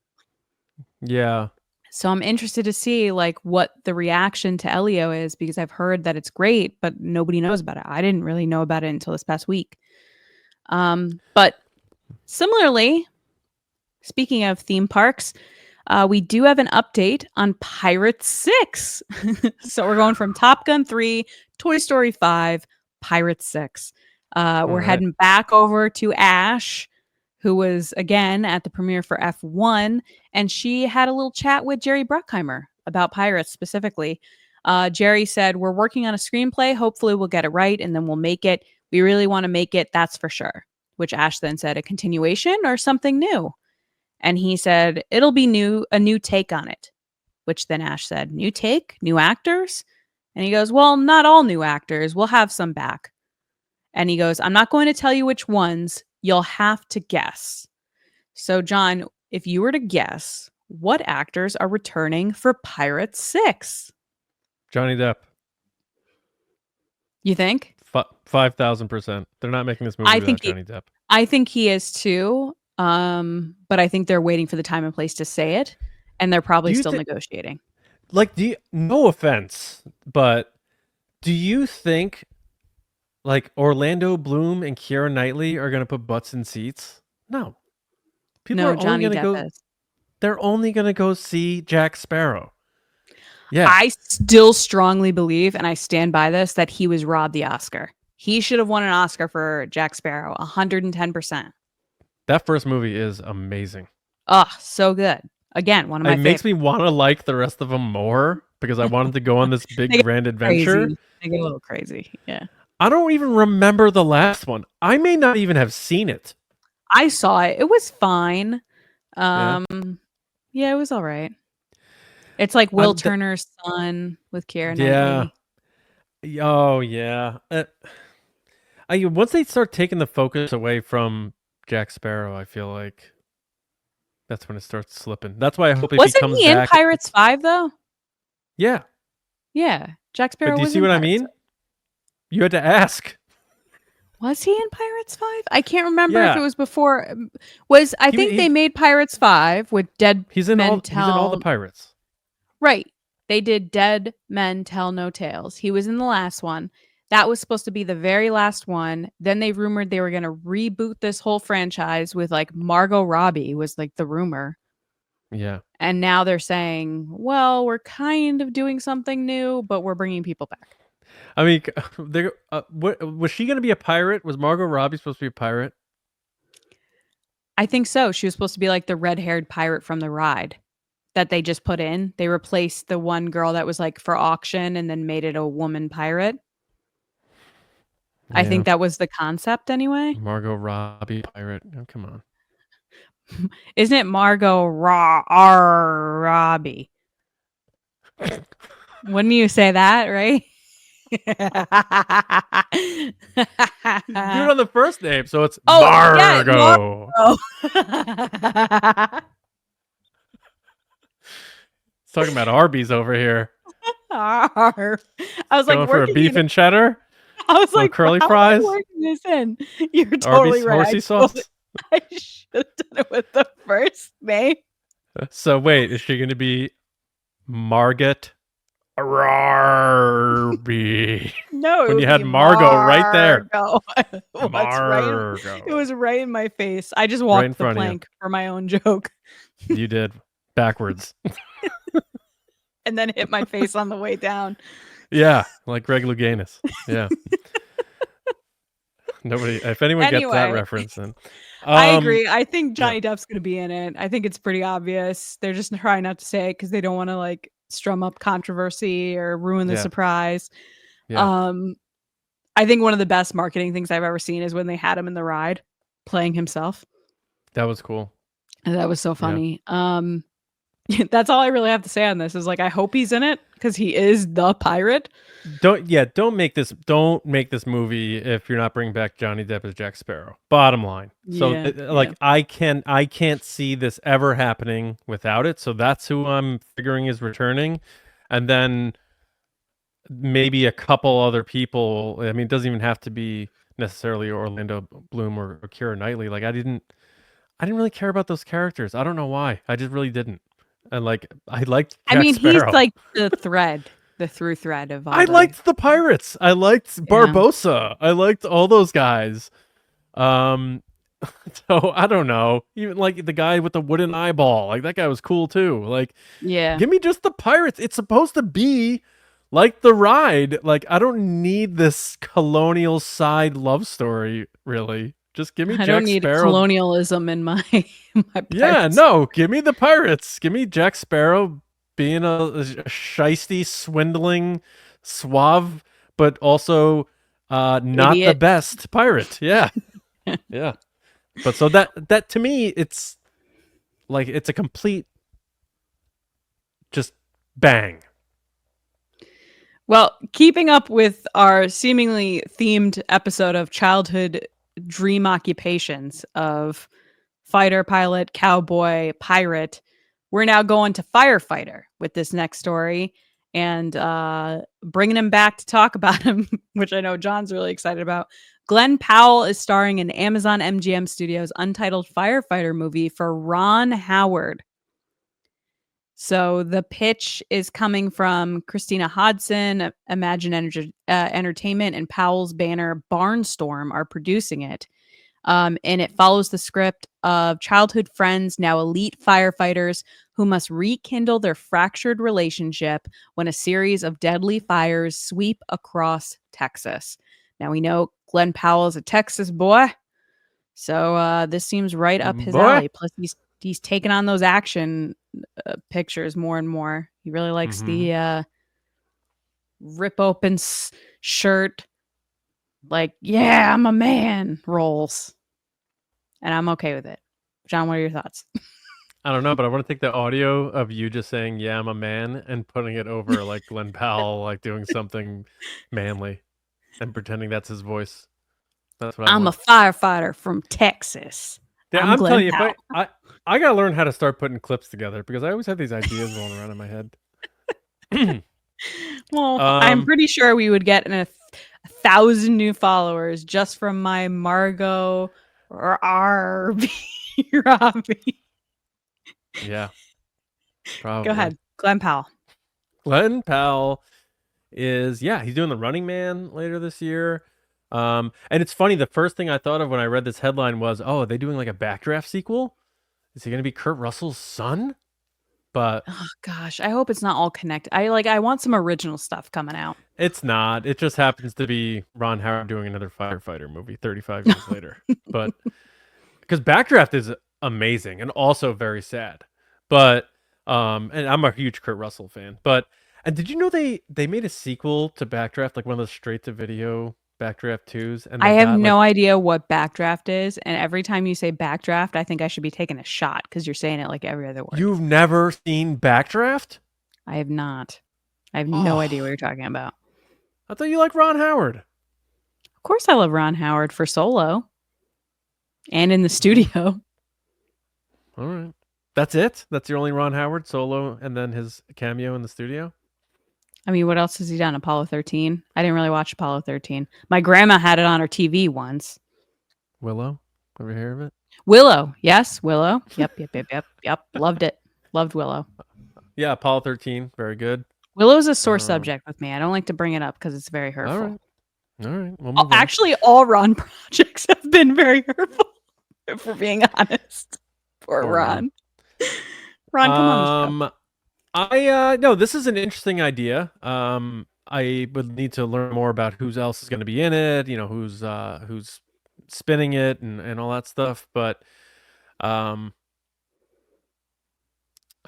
Yeah. So I'm interested to see like what the reaction to Elio is, because I've heard that it's great, but nobody knows about it. I didn't really know about it until this past week. But similarly, speaking of theme parks, we do have an update on Pirates 6. So we're going from Top Gun 3, Toy Story 5, Pirates 6. We're heading back over to Ash, who was, again, at the premiere for F1, and she had a little chat with Jerry Bruckheimer about Pirates specifically. Jerry said, we're working on a screenplay. Hopefully we'll get it right, and then we'll make it. We really want to make it, that's for sure. Which Ash then said, a continuation or something new? And he said, it'll be a new take on it. Which then Ash said, new take? New actors? And he goes, well, not all new actors. We'll have some back. And he goes, I'm not going to tell you which ones. You'll have to guess. So, John, if you were to guess, what actors are returning for Pirates 6? Johnny Depp. You think? 5,000%. They're not making this movie without Johnny Depp. I think he is too. But I think they're waiting for the time and place to say it, and they're probably still negotiating. like, no offense, but do you think like Orlando Bloom and Keira Knightley are gonna put butts in seats? No. People No, are only Johnny gonna Depp go. is. They're only gonna go see Jack Sparrow. Yeah. I still strongly believe, and I stand by this, that he was robbed the Oscar. He should have won an Oscar for Jack Sparrow, 110%. That first movie is amazing. Oh, so good. Again, one of my It makes favorites. me want to like the rest of them more because I wanted to go on this big grand adventure. Crazy. They get a little crazy. Yeah. I don't even remember the last one. I may not even have seen it. I saw it. It was fine. Yeah. Yeah, it was all right. It's like Will Turner's son with Keira Knightley. Oh, yeah. Once they start taking the focus away from Jack Sparrow, I feel like that's when it starts slipping. That's why I hope if he comes he in back. Pirates 5 though? Yeah. Yeah. Jack Sparrow But do you was see in what I Pirates mean? You had to ask. Was he in Pirates 5? I can't remember Yeah. if it was before. I think they made Pirates 5 with Dead He's in Men all. He's in all the Tell. Pirates. Right. They did Dead Men Tell No Tales. He was in the last one. That was supposed to be the very last one. Then they rumored they were going to reboot this whole franchise with like Margot Robbie was like the rumor. Yeah. And now they're saying, well, we're kind of doing something new, but we're bringing people back. I mean, was she going to be a pirate? Was Margot Robbie supposed to be a pirate? I think so. She was supposed to be like the red-haired pirate from the ride that they just put in. They replaced the one girl that was like for auction and then made it a woman pirate. Yeah. I think that was the concept anyway. Margot Robbie pirate. Oh, come on. Isn't it Margot Robbie? Wouldn't you say that, right? Do it on the first name, so it's Margot. Yeah, It's talking about Arby's over here. I was going like, for a beef and cheddar. I was like, curly fries. Working this in. You're totally Arby's right. horsey sauce. I should have done it with the first name. So wait, is she going to be Margot Robbie? No, when you had Margot right there. Margot. It was right in my face. I just walked the plank for my own joke. You did backwards. And then hit my face on the way down. Yeah, like Greg Louganis. Yeah. Nobody. If anyone gets that reference, then I agree. I think Johnny Depp's going to be in it. I think it's pretty obvious. They're just trying not to say it because they don't want to like strum up controversy or ruin the surprise. Yeah. I think one of the best marketing things I've ever seen is when they had him in the ride playing himself. That was cool. And that was so funny. Yeah. That's all I really have to say on this is like I hope he's in it because he is the pirate. Don't make this movie if you're not bringing back Johnny Depp as Jack Sparrow. Bottom line. So I can't see this ever happening without it. So that's who I'm figuring is returning, and then maybe a couple other people. I mean, it doesn't even have to be necessarily Orlando Bloom or Keira Knightley. Like I didn't really care about those characters. I don't know why. I just really didn't. And like I liked Jack Sparrow. He's like the through thread of all I liked the pirates. I liked Barbossa. I liked all those guys. So I don't know. Even like the guy with the wooden eyeball. Like that guy was cool too. Like give me just the pirates. It's supposed to be like the ride. Like I don't need this colonial side love story really. Just give me Jack Sparrow. I don't need colonialism in my pirates. Yeah, no, give me the pirates. Give me Jack Sparrow being a shisty, swindling, suave, but also not the best pirate. Yeah. Yeah. But so that to me, it's like it's a complete just bang. Well, keeping up with our seemingly themed episode of childhood dream occupations of fighter, pilot, cowboy, pirate, we're now going to firefighter with this next story and bringing him back to talk about him, which I know John's really excited about. Glenn Powell is starring in Amazon MGM Studios' untitled firefighter movie for Ron Howard. So the pitch is coming from Christina Hodson, Imagine Entertainment, and Powell's banner Barnstorm are producing it. And it follows the script of childhood friends, now elite firefighters, who must rekindle their fractured relationship when a series of deadly fires sweep across Texas. Now we know Glenn Powell is a Texas boy, so this seems right up his alley. Plus, he's taking on those action pictures more and more. He really likes the rip open shirt, like, yeah, I'm a man roles. And I'm okay with it. John, what are your thoughts? I don't know, but I want to take the audio of you just saying, yeah, I'm a man, and putting it over like Glenn Powell, like doing something manly and pretending that's his voice. That's what I'm a firefighter from Texas. Yeah, I'm telling you, I got to learn how to start putting clips together because I always have these ideas rolling around in my head. Well, I'm pretty sure we would get 1,000 new followers just from my Margot Robbie. Yeah. Probably. Go ahead. Glenn Powell. Glenn Powell is, he's doing The Running Man later this year. And it's funny, the first thing I thought of when I read this headline was, oh, are they doing like a Backdraft sequel? Is he going to be Kurt Russell's son? But oh gosh, I hope it's not all connected. I want some original stuff coming out. It's not. It just happens to be Ron Howard doing another firefighter movie 35 years later. But because Backdraft is amazing and also very sad. But and I'm a huge Kurt Russell fan. But and did you know they made a sequel to Backdraft, like one of those straight to video Backdraft 2s? And I have no idea what Backdraft is, and every time you say Backdraft, I think I should be taking a shot because you're saying it like every other word. You've never seen Backdraft? I have not. I have no idea what you're talking about. I thought you liked Ron Howard. Of course I love Ron Howard for Solo. And in the studio. All right. That's it? That's your only Ron Howard Solo and then his cameo in the studio? I mean, what else has he done? Apollo 13? I didn't really watch Apollo 13. My grandma had it on her TV once. Willow? Ever hear of it? Willow. Yes, Willow. Yep. Loved it. Loved Willow. Yeah, Apollo 13. Very good. Willow's a sore subject with me. I don't like to bring it up because it's very hurtful. All right. We'll move on. Actually, all Ron projects have been very hurtful, if we're being honest. Poor Ron. Ron, come on the show. No, this is an interesting idea. I would need to learn more about who else is going to be in it, who's spinning it and all that stuff. But I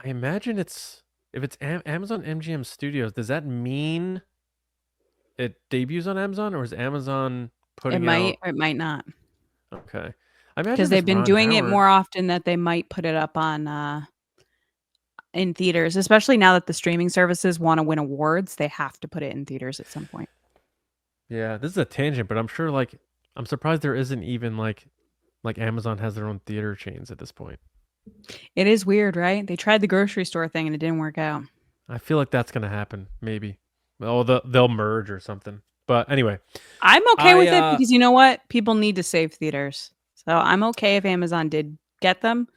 imagine if it's Amazon MGM Studios, does that mean it debuts on Amazon, or is Amazon putting it might or it might not? Okay. I imagine because they've been doing it more often that they might put it up on in theaters, especially now that the streaming services want to win awards. They have to put it in theaters at some point. Yeah, this is a tangent, but I'm sure I'm surprised there isn't even like Amazon has their own theater chains at this point. It is weird, right? They tried the grocery store thing and it didn't work out. I feel like that's gonna happen, maybe. Oh, they'll merge or something. But anyway, I'm okay with it because you know what? People need to save theaters. So I'm okay if Amazon did get them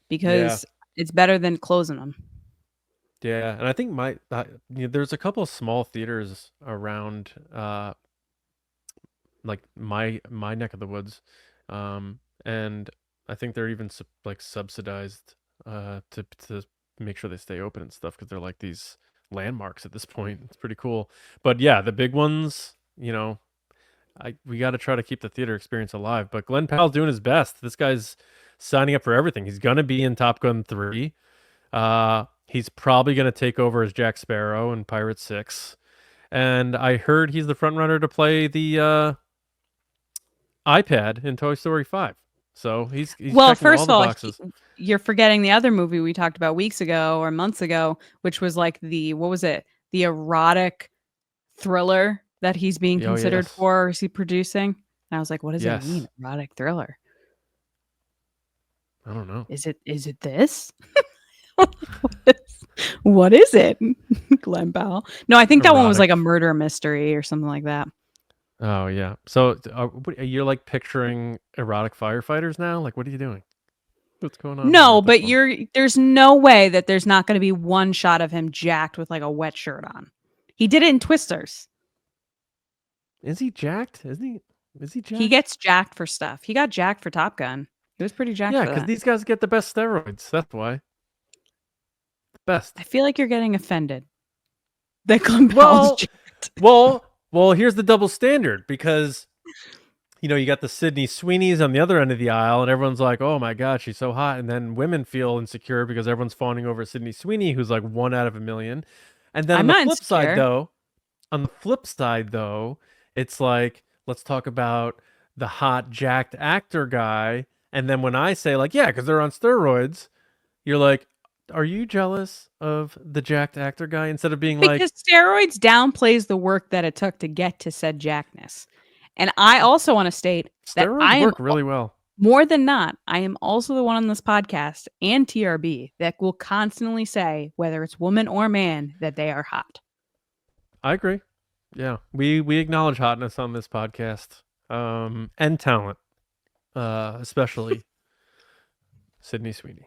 because it's better than closing them. Yeah, and I think there's a couple of small theaters around like my neck of the woods, and I think they're even subsidized to make sure they stay open and stuff because they're like these landmarks at this point. It's pretty cool. But yeah, the big ones, we got to try to keep the theater experience alive. But Glenn Powell's doing his best. This guy's signing up for everything. He's gonna be in Top Gun 3. He's probably gonna take over as Jack Sparrow in Pirate 6. And I heard he's the front runner to play the iPad in Toy Story 5. So he's well, checking first all of the all, boxes. You're forgetting the other movie we talked about weeks ago or months ago, which was like what was it? The erotic thriller that he's being considered for, or is he producing? And I was like, what does it mean, erotic thriller? I don't know. Is it this? What is it? Glenn Powell. No, I think that one was like a murder mystery or something like that. Oh yeah. So you're like picturing erotic firefighters now? Like, what are you doing? What's going on? No, but there's no way that there's not going to be one shot of him jacked with like a wet shirt on. He did it in Twisters. Is he jacked? Is he jacked? He gets jacked for stuff. He got jacked for Top Gun. He was pretty jacked. Yeah, because these guys get the best steroids. That's why. The best. I feel like you're getting offended. That Glenn Powell's jacked. Well, here's the double standard because, you got the Sydney Sweeneys on the other end of the aisle, and everyone's like, "Oh my God, she's so hot," and then women feel insecure because everyone's fawning over Sydney Sweeney, who's like 1 out of a million. And then on the flip side, though, it's like, let's talk about the hot jacked actor guy, and then when I say like, yeah, because they're on steroids, you're like, are you jealous of the jacked actor guy instead of being because steroids downplays the work that it took to get to said jackness. And I also want to state that steroids work really well. More than not, I am also the one on this podcast and TRB that will constantly say, whether it's woman or man, that they are hot. I agree. Yeah, we acknowledge hotness on this podcast, and talent, especially Sydney Sweeney.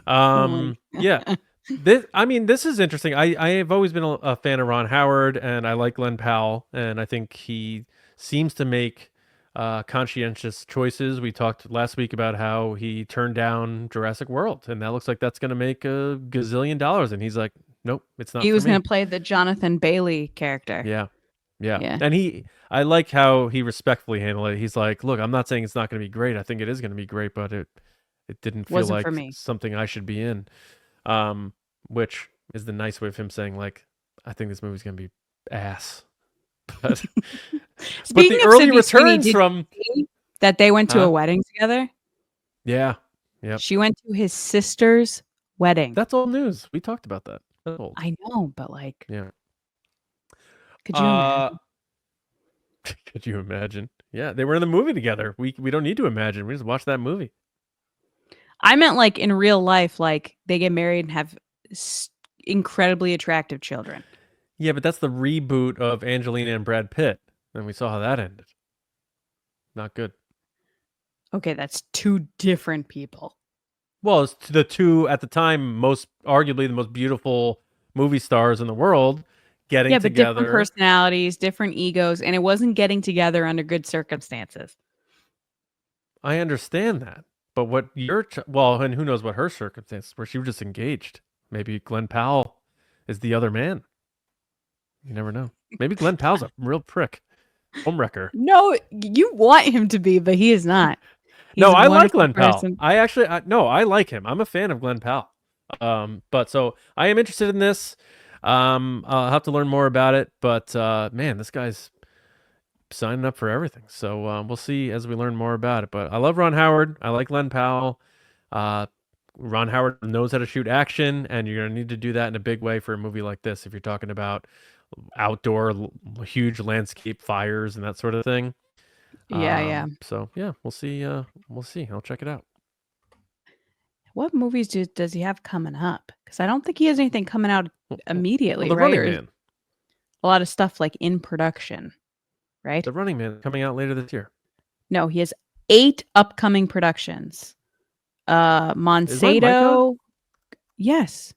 Yeah, this is interesting. I have always been a fan of Ron Howard, and I like Glenn Powell, and I think he seems to make conscientious choices. We talked last week about how he turned down Jurassic World, and that looks like that's going to make $1 gazillion. And he's like, nope, it's not. He was going to play the Jonathan Bailey character. Yeah. And I like how he respectfully handled it. He's like, look, I'm not saying it's not going to be great. I think it is going to be great, but it didn't feel like something I should be in. Which is the nice way of him saying, like, I think this movie's going to be ass. But the early returns from that they went to a wedding together. Yeah. She went to his sister's wedding. That's old news. We talked about that. That's old. I know, but like, yeah. Could you imagine? Could you imagine? Yeah, they were in the movie together. We don't need to imagine. We just watch that movie. I meant like in real life, like they get married and have incredibly attractive children. Yeah, but that's the reboot of Angelina and Brad Pitt. And we saw how that ended. Not good. Okay, that's two different people. Well, it's the two, at the time, arguably the most beautiful movie stars in the world getting together. Yeah, but different personalities, different egos, and it wasn't getting together under good circumstances. I understand that. But what and who knows what her circumstances were. She was just engaged. Maybe Glenn Powell is the other man. You never know. Maybe Glenn Powell's a real prick. Homewrecker. No, you want him to be, but he is not. No, I like Glenn Powell. I like him. I'm a fan of Glenn Powell. But so I am interested in this. I'll have to learn more about it. But man, this guy's signing up for everything. So we'll see as we learn more about it. But I love Ron Howard. I like Glenn Powell. Ron Howard knows how to shoot action, and you're going to need to do that in a big way for a movie like this if you're talking about outdoor huge landscape fires and that sort of thing. Yeah. So yeah, we'll see. I'll check it out. What movies does he have coming up? Because I don't think he has anything coming out immediately. The Running Man. A lot of stuff like in production, right? The Running Man coming out later this year. No, he has 8 upcoming productions. Monsanto. Yes.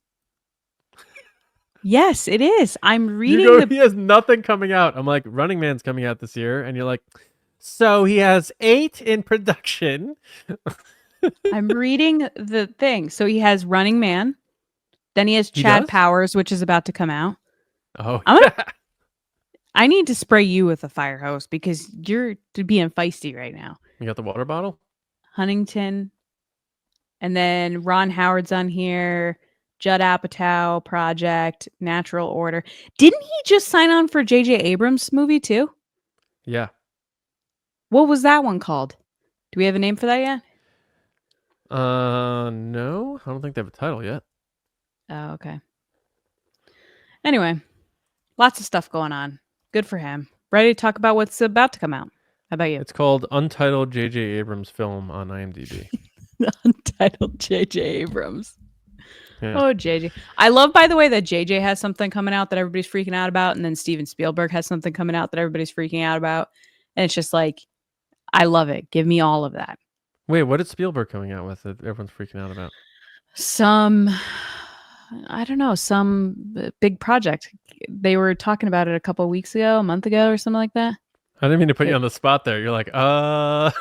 Yes, it is. I'm reading. He has nothing coming out. I'm like, Running Man's coming out this year, and you're like, so he has 8 in production. I'm reading the thing. So he has Running Man. Then he has Chad Powers, which is about to come out. Oh, I need to spray you with a fire hose because you're being feisty right now. You got the water bottle? Huntington. And then Ron Howard's on here. Judd Apatow project, Natural Order. Didn't he just sign on for J.J. Abrams' movie too? Yeah. What was that one called? Do we have a name for that yet? No. I don't think they have a title yet. Oh, okay. Anyway, lots of stuff going on. Good for him. Ready to talk about what's about to come out. How about you? It's called Untitled J.J. Abrams Film on IMDb. Untitled J.J. Abrams. Yeah. Oh, JJ. I love, by the way, that JJ has something coming out that everybody's freaking out about. And then Steven Spielberg has something coming out that everybody's freaking out about. And it's just like, I love it. Give me all of that. Wait, what is Spielberg coming out with that everyone's freaking out about? I don't know, some big project. They were talking about it a month ago or something like that. I didn't mean to put you on the spot there. You're like, Because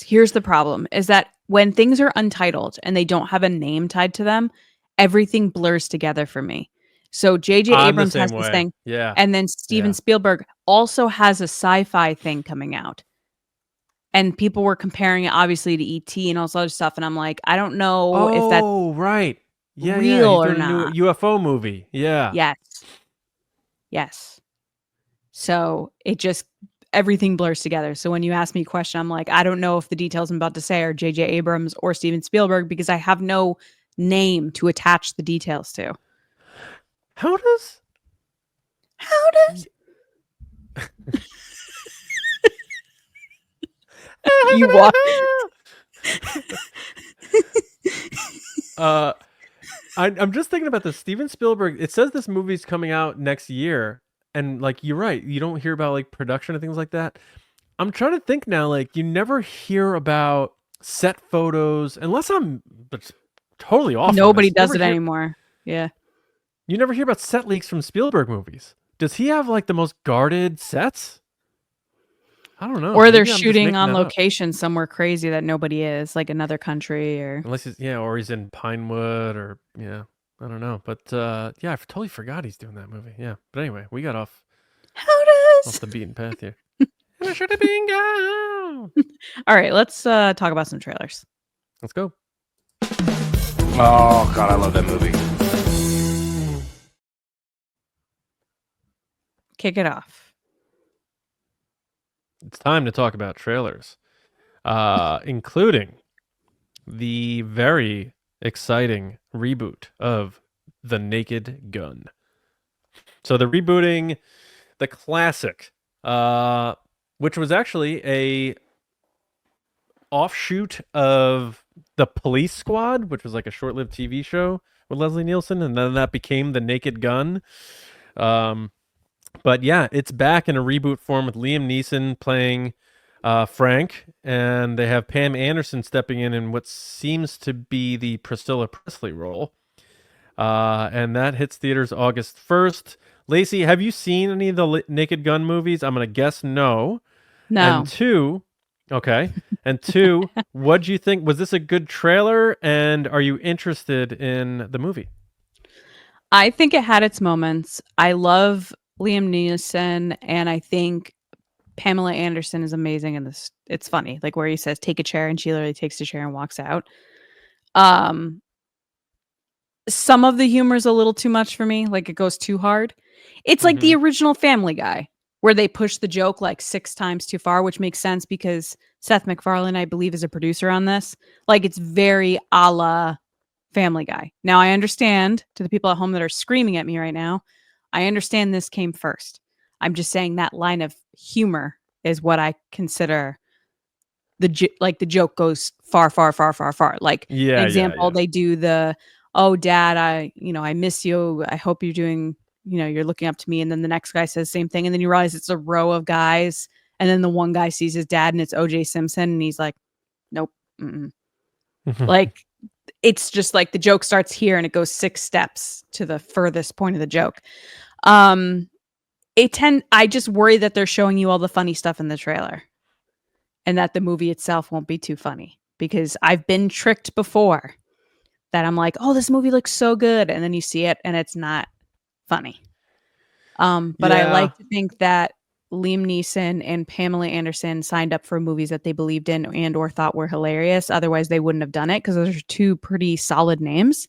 here's the problem, is that when things are untitled and they don't have a name tied to them, everything blurs together for me. So J.J. I'm the Abrams same has this way. thing, Yeah. and then Steven Spielberg also has a sci-fi thing coming out. And people were comparing it obviously to E.T. and all this other stuff, and I'm like, I don't know if that's right. Yeah, real He's or doing a not. new UFO movie. Yeah. Yes. So it just everything blurs together. So when you ask me a question, I'm like, I don't know if the details I'm about to say are J.J. Abrams or Steven Spielberg because I have no name to attach the details to. How does you walk? I'm just thinking about this. Steven Spielberg. It says this movie's coming out next year, and like you're right, you don't hear about like production and things like that. I'm trying to think now. Like you never hear about set photos unless I'm totally off. Nobody does it anymore. Yeah. You never hear about set leaks from Spielberg movies. Does he have like the most guarded sets? I don't know. Or they're shooting on location somewhere crazy that nobody is, like another country, or unless he's or he's in Pinewood, or I don't know. But I totally forgot he's doing that movie. Yeah, but anyway, we got off the beaten path here. I should have been gone. All right, let's talk about some trailers. Let's go. Oh God, I love that movie. Kick it off. It's time to talk about trailers, including the very exciting reboot of The Naked Gun. So they're rebooting the classic, which was actually a offshoot of The Police Squad, which was like a short-lived TV show with Leslie Nielsen, and then that became The Naked Gun. But yeah, it's back in a reboot form with Liam Neeson playing Frank, and they have Pam Anderson stepping in what seems to be the Priscilla Presley role. And that hits theaters August 1st. Lacey, have you seen any of the Naked Gun movies? I'm going to guess no. No. And two, what do you think? Was this a good trailer, and are you interested in the movie? I think it had its moments. I love Liam Neeson, and I think Pamela Anderson is amazing in this. It's funny, like where he says take a chair and she literally takes the chair and walks out. Some of the humor is a little too much for me, like it goes too hard. It's like the original Family Guy where they push the joke like 6 times too far, which makes sense because Seth MacFarlane, I believe, is a producer on this. Like it's very a la Family Guy. Now I understand, to the people at home that are screaming at me right now, I understand this came first. I'm just saying that line of humor is what I consider the joke goes far. Like an example, they do the, oh dad, I miss you. I hope you're doing, you're looking up to me. And then the next guy says the same thing. And then you realize it's a row of guys. And then the one guy sees his dad and it's OJ Simpson. And he's like, nope. Like, it's just like the joke starts here and it goes 6 steps to the furthest point of the joke. I just worry that they're showing you all the funny stuff in the trailer and that the movie itself won't be too funny, because I've been tricked before that I'm like, oh, this movie looks so good. And then you see it and it's not funny. But I like to think that Liam Neeson and Pamela Anderson signed up for movies that they believed in and or thought were hilarious. Otherwise they wouldn't have done it, because those are 2 pretty solid names.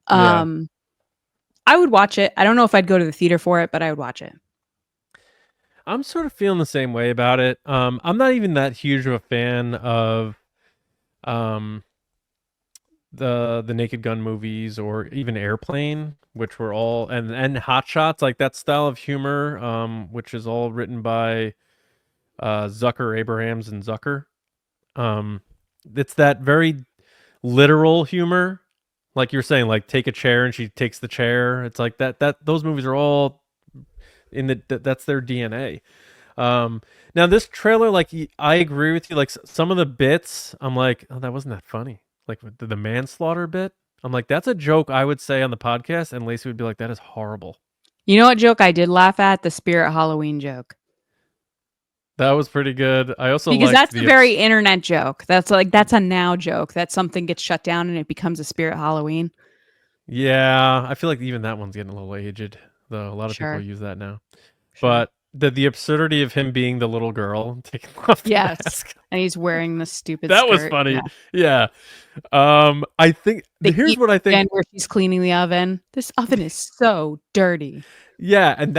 I would watch it. I don't know if I'd go to the theater for it, but I would watch it. I'm sort of feeling the same way about it. I'm not even that huge of a fan of the Naked Gun movies, or even Airplane, which were all and Hot Shots, like that style of humor, which is all written by Zucker, Abrahams, and Zucker. It's that very literal humor, like you're saying, like take a chair and she takes the chair. It's like that those movies are all in that's their DNA. Now this trailer, like I agree with you. Like some of the bits, I'm like, oh, that wasn't that funny. Like with the manslaughter bit, I'm like, that's a joke I would say on the podcast, and Lacey would be like, that is horrible. You know what joke I did laugh at? The Spirit Halloween joke. That was pretty good. I also Because liked that's a very internet joke. That's a now joke that something gets shut down and it becomes a Spirit Halloween. Yeah, I feel like even that one's getting a little aged, though. A lot of people Sure. use that now. Sure. But the absurdity of him being the little girl taking off the mask. And he's wearing the stupid That skirt. was funny. Yeah. I think here's what I think. Where she's cleaning the oven. This oven is so dirty. Yeah, and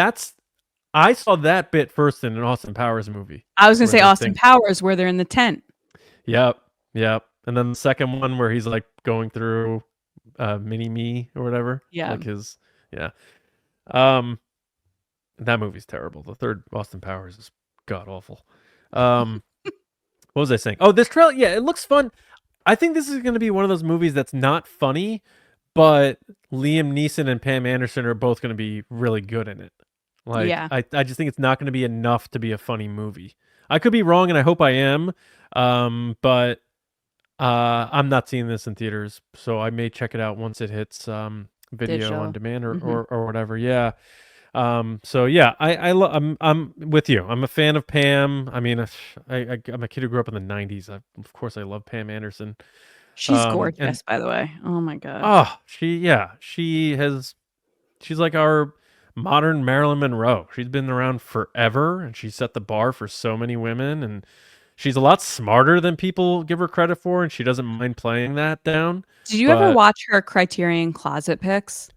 I saw that bit first in an Austin Powers movie. I was gonna say Austin Powers, where they're in the tent. Yep. And then the second one where he's like going through Mini Me or whatever. Yeah. Like his that movie's terrible. The third Austin Powers is god awful. What was I saying? Oh, this trailer, yeah, it looks fun. I think this is going to be one of those movies that's not funny, but Liam Neeson and Pam Anderson are both going to be really good in it. Like, yeah. I just think it's not going to be enough to be a funny movie. I could be wrong, and I hope I am. But I'm not seeing this in theaters, so I may check it out once it hits video Digital. on demand or whatever. Yeah. So yeah, I'm with you. I'm a fan of Pam. I mean, I'm a kid who grew up in the 90s. Of course, I love Pam Anderson. She's gorgeous, by the way. Oh my god. Oh, she's like our modern Marilyn Monroe. She's been around forever, and she set the bar for so many women, and she's a lot smarter than people give her credit for, and she doesn't mind playing that down. Did you ever watch her Criterion Closet picks?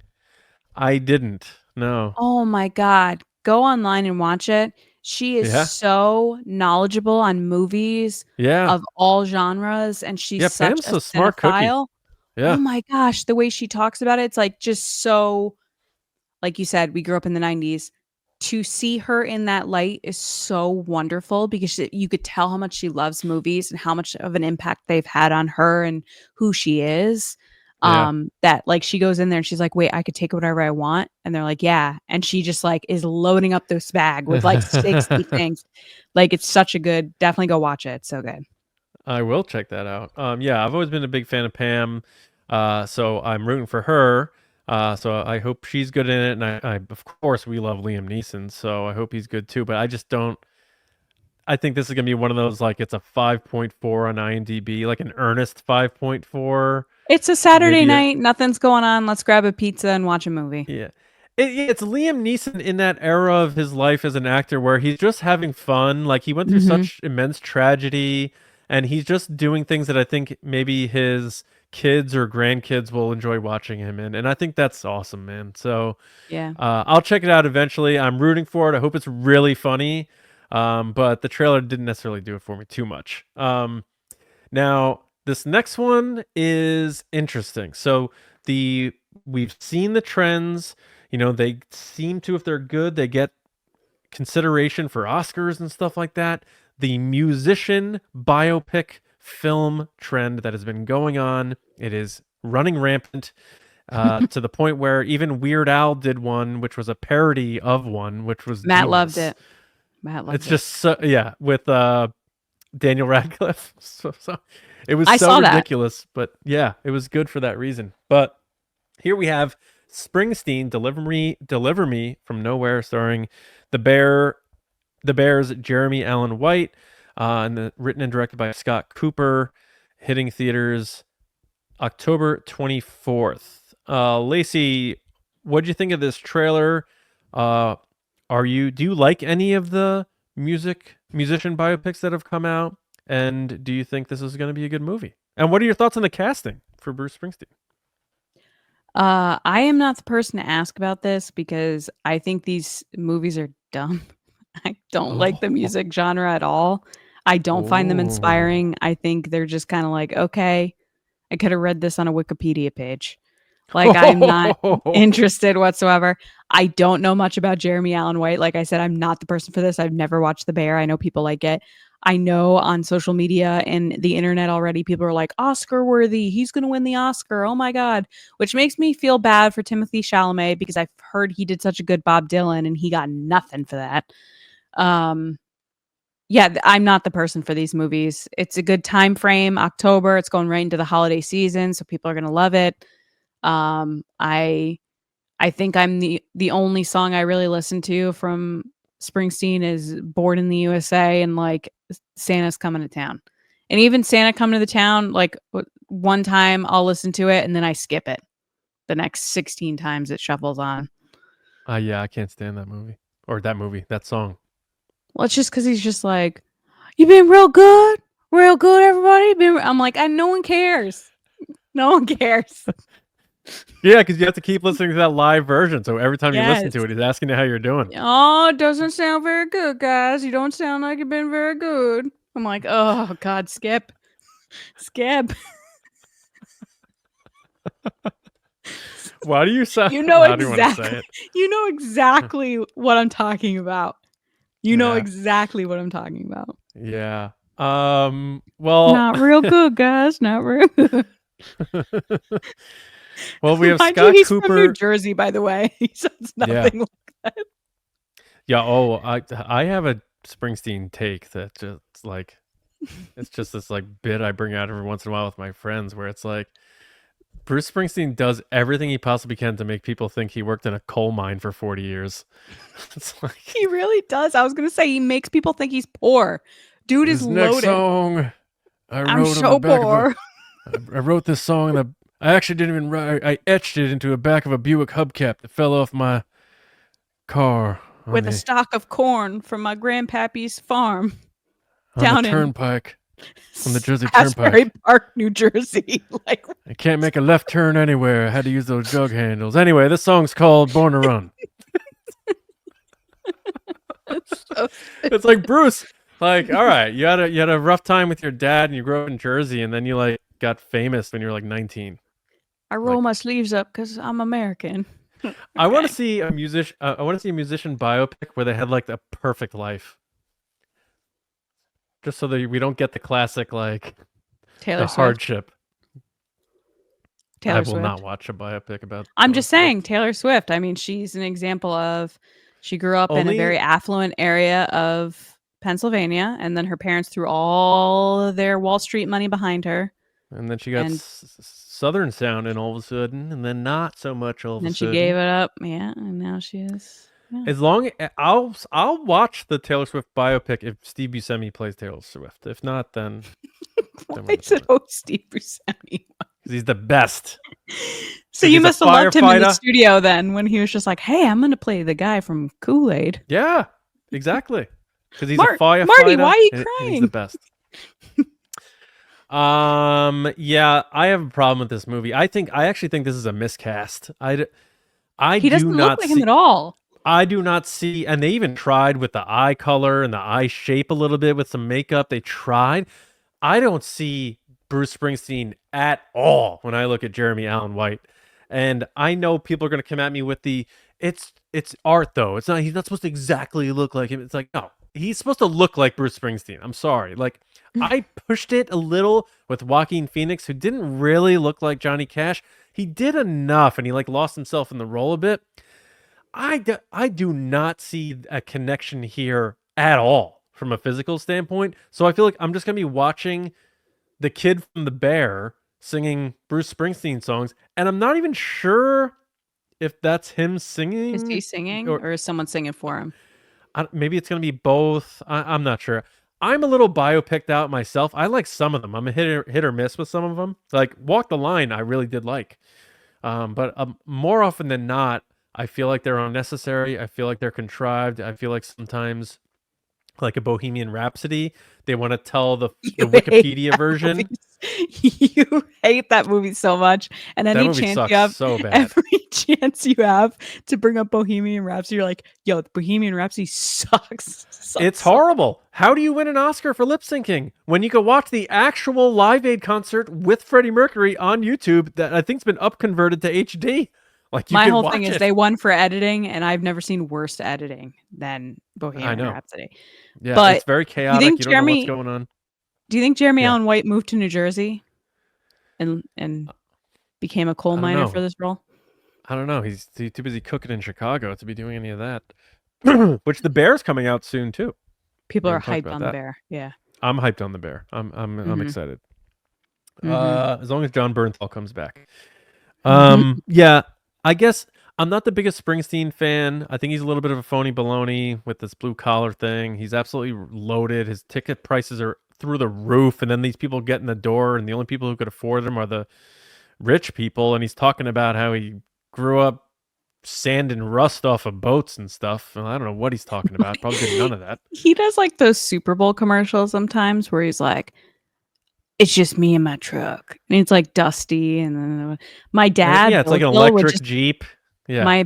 I didn't. No. Oh my god. Go online and watch it. She is so knowledgeable on movies of all genres, and she's such Pam's a smart cookie. cinephile. Yeah. Oh my gosh, the way she talks about it, it's like just so, like you said, we grew up in the 90s. To see her in that light is so wonderful because you could tell how much she loves movies and how much of an impact they've had on her and who she is. That like she goes in there and she's like, wait, I could take whatever I want. And they're like, yeah. And she just like is loading up this bag with like 60 things. Like it's such a good, definitely go watch it. It's so good. I will check that out. Yeah, I've always been a big fan of Pam. So I'm rooting for her. So I hope she's good in it. And I of course we love Liam Neeson. So I hope he's good too, but I just don't, I think this is going to be one of those, like it's a 5.4 on IMDb, like an earnest 5.4. It's a Saturday night. Nothing's going on. Let's grab a pizza and watch a movie. Yeah. It's Liam Neeson in that era of his life as an actor where he's just having fun. Like he went through such immense tragedy, and he's just doing things that I think maybe his kids or grandkids will enjoy watching him in. And I think that's awesome, man. So yeah, I'll check it out eventually. I'm rooting for it. I hope it's really funny. But the trailer didn't necessarily do it for me too much. Now, this next one is interesting. So we've seen the trends. You know, they seem to, if they're good, they get consideration for Oscars and stuff like that. The musician biopic film trend that has been going on, it is running rampant to the point where even Weird Al did one, which was a parody of one, which was Matt loved it. It's just so, yeah, with Daniel Radcliffe. So it was ridiculous, but yeah, it was good for that reason. But here we have Springsteen, Deliver Me from Nowhere, starring the Bears' Jeremy Allen White, and written and directed by Scott Cooper, hitting theaters October 24th. Lacey, what'd you think of this trailer? Do you like any of the musician biopics that have come out? And do you think this is going to be a good movie? And what are your thoughts on the casting for Bruce Springsteen? I am not the person to ask about this because I think these movies are dumb. I don't like the music genre at all. I don't find them inspiring. I think they're just kind of like, okay, I could have read this on a Wikipedia page. Like, I'm not interested whatsoever. I don't know much about Jeremy Allen White. Like I said, I'm not the person for this. I've never watched The Bear. I know people like it. I know on social media and the internet already, people are like, Oscar worthy. He's going to win the Oscar. Oh my God. Which makes me feel bad for Timothée Chalamet because I've heard he did such a good Bob Dylan and he got nothing for that. Yeah, I'm not the person for these movies. It's a good time frame. October, it's going right into the holiday season, so people are gonna love it. I think I'm the only song I really listen to from Springsteen is "Born in the USA" and like "Santa's Coming to Town." And even "Santa Coming to the Town," like one time I'll listen to it and then I skip it. The next 16 times it shuffles on. Yeah, I can't stand that movie. Or that song. Well, it's just because he's just like, "You've been real good, everybody." I'm like, no one cares. No one cares. Yeah, because you have to keep listening to that live version. So every time you listen to Yes. it, he's asking you how you're doing. Oh, it doesn't sound very good, guys. You don't sound like you've been very good. I'm like, oh God, skip. Why do you sound? You know How do you want to say exactly. it? You know exactly what I'm talking about. You know Yeah. exactly what I'm talking about. Yeah. Well, Not real good, guys. Not real good. well, we have Mind Scott you, he's Cooper. from New Jersey, by the way. He sounds nothing like that. Yeah. Oh, I have a Springsteen take that just like it's just this like bit I bring out every once in a while with my friends, where it's like Bruce Springsteen does everything he possibly can to make people think he worked in a coal mine for 40 years. It's like He really does. I was gonna say he makes people think he's poor. Dude is this next loaded. song I I'm wrote on so the back poor. I wrote this song and I actually didn't even write. I etched it into the back of a Buick hubcap that fell off my car With a stalk of corn from my grandpappy's farm on down the in turnpike. On the Jersey Asbury Turnpike. Park, New Jersey. Like, I can't make a left turn anywhere. I had to use those jug handles. Anyway, this song's called Born to Run. It's like, Bruce, like, all right, you had a rough time with your dad and you grew up in Jersey and then you like got famous when you were like 19. I roll my sleeves up because I'm American. I want to see a musician biopic where they had like a perfect life. Just so that we don't get the classic like Taylor the Swift. hardship. Taylor I will Swift. not watch a biopic about. I'm just saying, Taylor Swift. I mean, she's an example of she grew up in a very affluent area of Pennsylvania, and then her parents threw all of their Wall Street money behind her. And then she got Southern sounding all of a sudden, and then not so much all of a sudden. And then she gave it up, yeah, and now she is. Yeah. As long I'll watch the Taylor Swift biopic if Steve Buscemi plays Taylor Swift. If not, then Why is it Steve Buscemi? Because he's the best. So you must have loved him in the studio then when he was just like, "Hey, I'm going to play the guy from Kool-Aid." Yeah, exactly. Because he's a firefighter. Marty, why are you crying? He's the best. Yeah, I have a problem with this movie. I actually think this is a miscast. He doesn't look like him at all. I do not see, and they even tried with the eye color and the eye shape a little bit with some makeup. They tried. I don't see Bruce Springsteen at all when I look at Jeremy Allen White. And I know people are going to come at me with it's art though. He's not supposed to exactly look like him. It's like, no, he's supposed to look like Bruce Springsteen. I'm sorry. Like I pushed it a little with Joaquin Phoenix, who didn't really look like Johnny Cash. He did enough and he like lost himself in the role a bit. I do not see a connection here at all from a physical standpoint. So I feel like I'm just going to be watching the kid from The Bear singing Bruce Springsteen songs, and I'm not even sure if that's him singing. Is he singing or is someone singing for him? Maybe it's going to be both. I'm not sure. I'm a little biopicked out myself. I like some of them. I'm a hit or miss with some of them. Like Walk the Line, I really did like. But more often than not, I feel like they're unnecessary. I feel like they're contrived. I feel like sometimes, like a Bohemian Rhapsody, they want to tell the Wikipedia version. You hate that movie so much, and any chance you have, so bad. Every chance you have to bring up Bohemian Rhapsody, you're like, "Yo, the Bohemian Rhapsody sucks." It's horrible. How do you win an Oscar for lip syncing when you can watch the actual Live Aid concert with Freddie Mercury on YouTube that I think's been upconverted to HD? Like my whole thing is they won for editing, and I've never seen worse editing than Bohemian Rhapsody. Yeah, but it's very chaotic. You don't know what's going on. Do you think Jeremy Allen White moved to New Jersey and became a coal miner for this role? I don't know. He's too busy cooking in Chicago to be doing any of that. Which The Bear's coming out soon too. People We are haven't talked hyped about on the that. bear. Yeah. I'm hyped on the bear. I'm Mhm. excited. Mhm. As long as John Bernthal comes back. Mhm. Yeah, I guess I'm not the biggest Springsteen fan. I think he's a little bit of a phony baloney with this blue collar thing. He's absolutely loaded. His ticket prices are through the roof, and then these people get in the door, and the only people who could afford them are the rich people. And he's talking about how he grew up sanding rust off of boats and stuff. And I don't know what he's talking about. Probably did none of that. He does like those Super Bowl commercials sometimes where he's like, it's just me and my truck. And it's like dusty. And then my dad, Yeah, it's Bill like an Gill, would electric just Jeep. Yeah.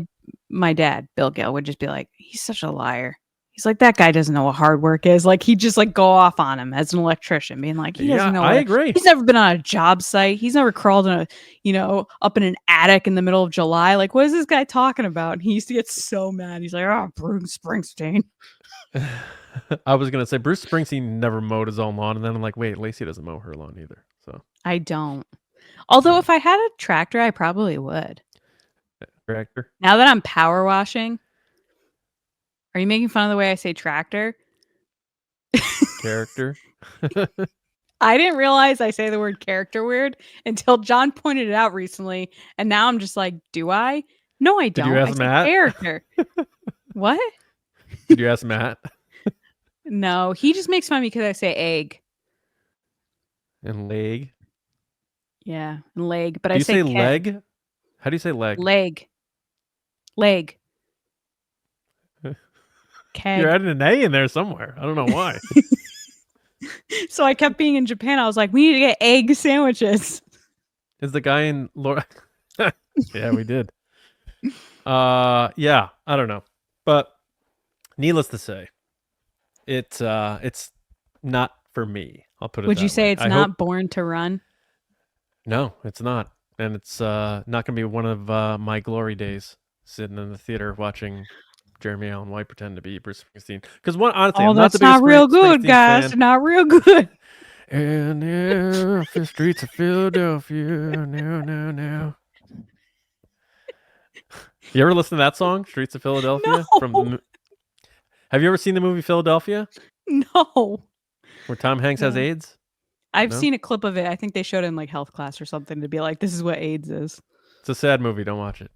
my dad, Bill Gill, would just be like, he's such a liar. He's like, that guy doesn't know what hard work is. Like, he'd just like go off on him as an electrician, being like, he doesn't know I what agree. he's never been on a job site. He's never crawled in up in an attic in the middle of July. Like, what is this guy talking about? And he used to get so mad. He's like, oh, Bruce Springsteen. I was gonna say Bruce Springsteen never mowed his own lawn, and then I'm like, wait, Lacey doesn't mow her lawn either. So I don't. Although Yeah. if I had a tractor, I probably would. tractor. Now that I'm power washing, are you making fun of the way I say tractor? Character. I didn't realize I say the word character weird until John pointed it out recently, and now I'm just like, do I? No, I Did don't. you ask I say Matt? character. What? Did you ask Matt? No, he just makes fun of me because I say egg. And leg. Yeah, and leg, but Do I you say say keg. leg? How do you say leg? Leg. You're Keg. adding an A in there somewhere. I don't know why. So I kept being in Japan. I was like, we need to get egg sandwiches. Is the guy in Laura? Yeah, we did. Yeah, I don't know, but needless to say, it's not for me. I'll put it. Would you that say way. it's I not hope- Born to Run? No, it's not, and it's not gonna be one of my glory days sitting in the theater watching Jeremy Allen White pretend to be Bruce Springsteen. Because honestly, Oh, I'm not that's the biggest not real good, Springsteen guys. fan. Not real good. And the streets of Philadelphia, now. You ever listen to that song, "Streets of Philadelphia"? No. Have you ever seen the movie Philadelphia, No. where Tom Hanks has No. AIDS? I've No? seen a clip of it. I think they showed it in like health class or something to be like, this is what AIDS is. It's a sad movie. Don't watch it.